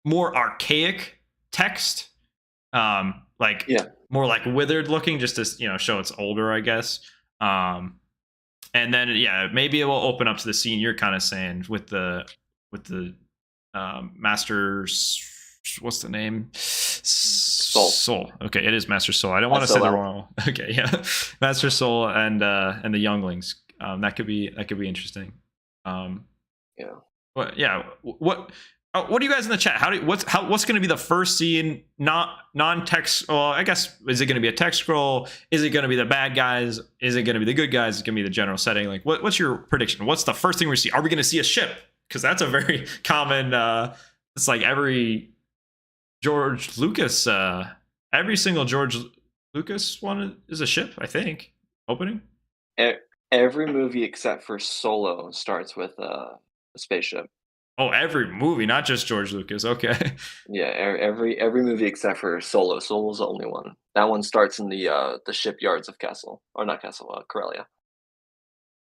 more archaic text. Like yeah. more like withered looking, just to show it's older, I guess. Um, and then yeah, maybe it will open up to the scene you're kind of saying with the Master. What's the name? Soul. Soul. Okay, it is Master Soul. I don't want to say the SOL. wrong. Okay, yeah, Master Soul and the younglings. That could be interesting. Um, Yeah. but yeah, what do you guys in the chat? What's going to be the first scene? Not non-text. Well, I guess is it going to be a text scroll? Is it going to be the bad guys? Is it going to be the good guys? Is it going to be the general setting? Like, what's your prediction? What's the first thing we see? Are we going to see a ship? Because that's a very common. It's like every George Lucas. Every single George Lucas one is a ship. I think opening. E- Every movie except for Solo starts with a spaceship. Oh, every movie, not just George Lucas. Okay. Yeah, every movie except for Solo. Solo's the only one. That one starts in the shipyards of Castle, or not Castle, Corellia.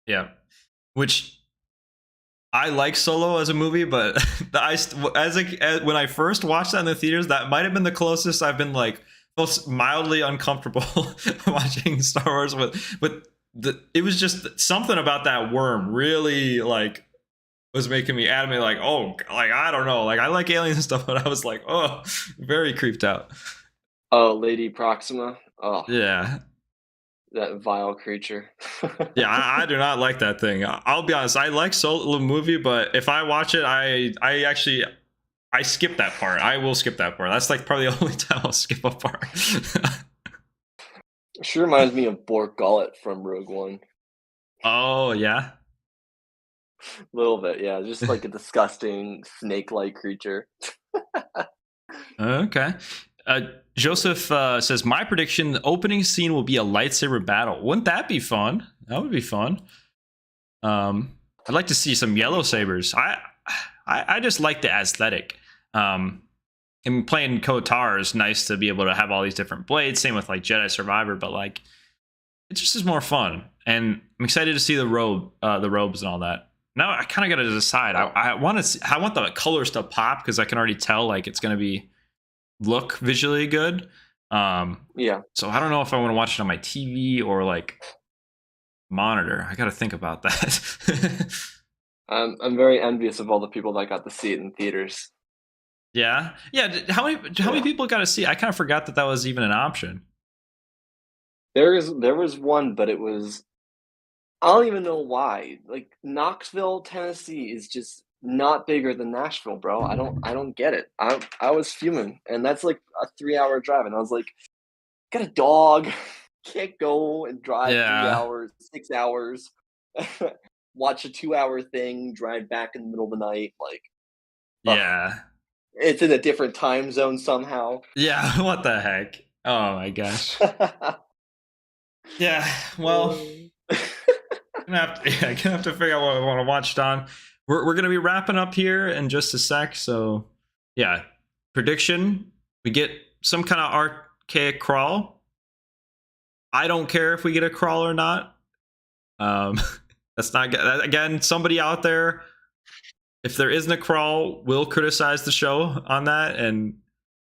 Yeah. Which I like Solo as a movie, but when I first watched that in the theaters, that might have been the closest I've been like most mildly uncomfortable watching Star Wars with it was just something about that worm really like was making me adamant like, oh, like I don't know, like I like aliens and stuff, but I was like, oh, very creeped out. Oh, Lady Proxima. Oh, Yeah. that vile creature. Yeah, I do not like that thing. I'll be honest. I like Solo movie, but if I watch it, I actually I skip that part. I will skip that part. That's like probably the only time I'll skip a part. Sure reminds me of Bork Gullet from Rogue One. Oh yeah. A little bit, yeah. Just like a disgusting snake-like creature. Okay. Uh, Joseph says my prediction: the opening scene will be a lightsaber battle. Wouldn't that be fun? That would be fun. I'd like to see some yellow sabers. I just like the aesthetic. And playing Kotar is nice to be able to have all these different blades. Same with like Jedi Survivor, but like it just is more fun. And I'm excited to see the robes and all that. Now I kind of got to decide. I want the colors to pop because I can already tell like it's going to look visually good. Yeah. So I don't know if I want to watch it on my TV or like monitor. I got to think about that. I'm very envious of all the people that got to see it in theaters. Yeah. How many people got to see? I kind of forgot that was even an option. There was one, but it was I don't even know why. Like Knoxville, Tennessee is just not bigger than Nashville, bro. I don't get it. I was fuming, and that's like a 3-hour drive, and I was like, got a dog, can't go and drive 3 Yeah. hours, 6 hours, watch a 2-hour thing, drive back in the middle of the night. Like, ugh. Yeah. It's in a different time zone somehow. Yeah. What the heck? Oh my gosh. Yeah. Well, I'm gonna have to figure out what I want to watch, Don. We're gonna be wrapping up here in just a sec. So yeah, prediction: we get some kind of archaic crawl. I don't care if we get a crawl or not. That's not again. Somebody out there, if there isn't a crawl, will criticize the show on that, and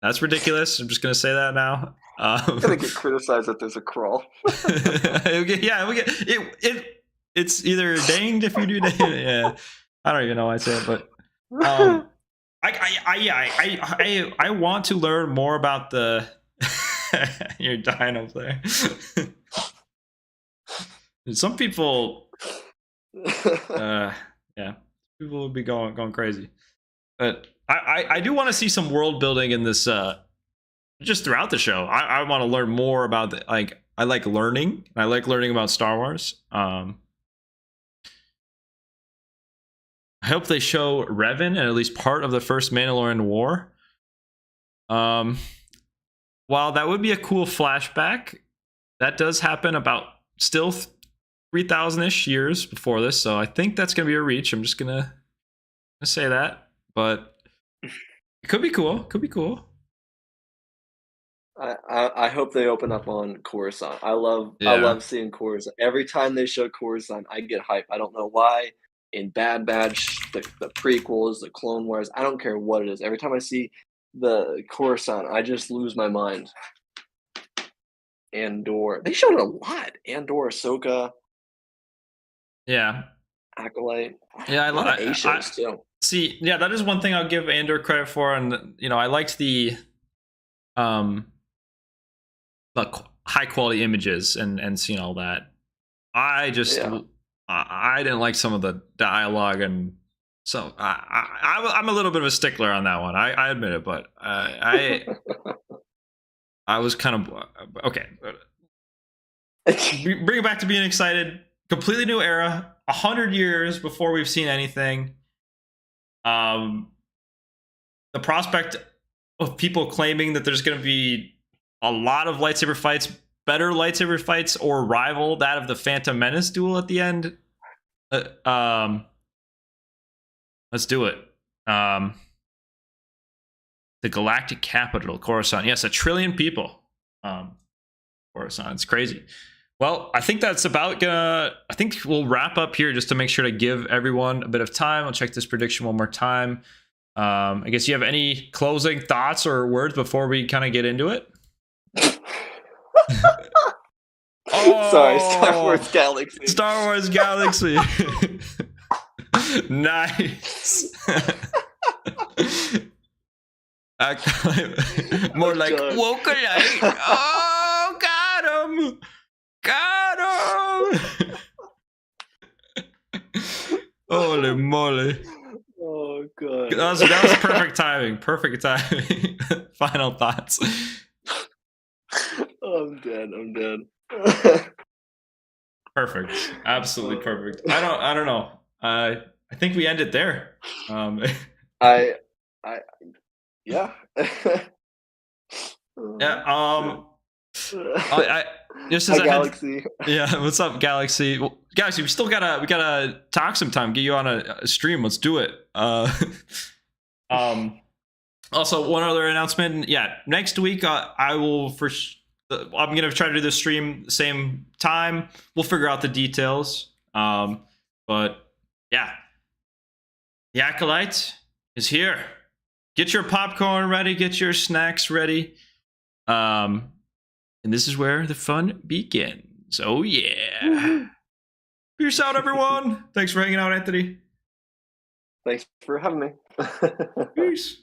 that's ridiculous. I'm just gonna say that now. I'm gonna get criticized that there's a crawl. Yeah, we get it. It's either danged if you do dang. Yeah, I don't even know why I say it, but I want to learn more about the. You're dying up there. Some people, yeah, people would be going crazy. But I do want to see some world building in this. Just throughout the show, I want to learn more about like I like learning. I like learning about Star Wars. I hope they show Revan and at least part of the first Mandalorian War. While that would be a cool flashback, that does happen about still 3,000-ish years before this, so I think that's gonna be a reach. I'm just gonna say that, but it could be cool. Could be cool. I hope they open up on Coruscant. I love seeing Coruscant. Every time they show Coruscant, I get hype. I don't know why. In Bad Batch, the prequels, the Clone Wars, I don't care what it is. Every time I see the Coruscant, I just lose my mind. Andor. They showed a lot. Andor, Ahsoka, Yeah, Acolyte. yeah. A lot of A I shows too. see. Yeah, that is one thing I'll give Andor credit for, and I liked um the high quality images and seeing all that. I just Yeah. I didn't like some of the dialogue, and so I'm a little bit of a stickler on that one. I admit it, but I was kind of okay. Bring it back to being excited. Completely new era. 100 years before we've seen anything. Um, the prospect of people claiming that there's going to be a lot of lightsaber fights, better lightsaber fights, or rival that of the Phantom Menace duel at the end. Um, let's do it. Um, the galactic capital, Coruscant. Yes, 1 trillion people. Coruscant. It's crazy. Well, I think that's about gonna. I think we'll wrap up here just to make sure to give everyone a bit of time. I'll check this prediction one more time. I guess you have any closing thoughts or words before we kind of get into it? Sorry, Star Wars Galaxy. Star Wars Galaxy. Nice. More like Wokalite. Oh, got him. Got him. Holy moly. Oh god. That was perfect timing. Perfect timing. Final thoughts. Oh, I'm dead. Perfect. Absolutely perfect. I don't know. I think we end it there. I yeah. Yeah. I just Hi, as I had, Galaxy. yeah. What's up, Galaxy? Well, Galaxy, we gotta talk sometime. Get you on a stream. Let's do it. Also, one other announcement. Yeah, next week I will I'm gonna try to do the stream the same time. We'll figure out the details. But yeah, the Acolyte is here. Get your popcorn ready. Get your snacks ready. And this is where the fun begins. Oh yeah. Peace out, everyone. Thanks for hanging out, Anthony. Thanks for having me. Peace.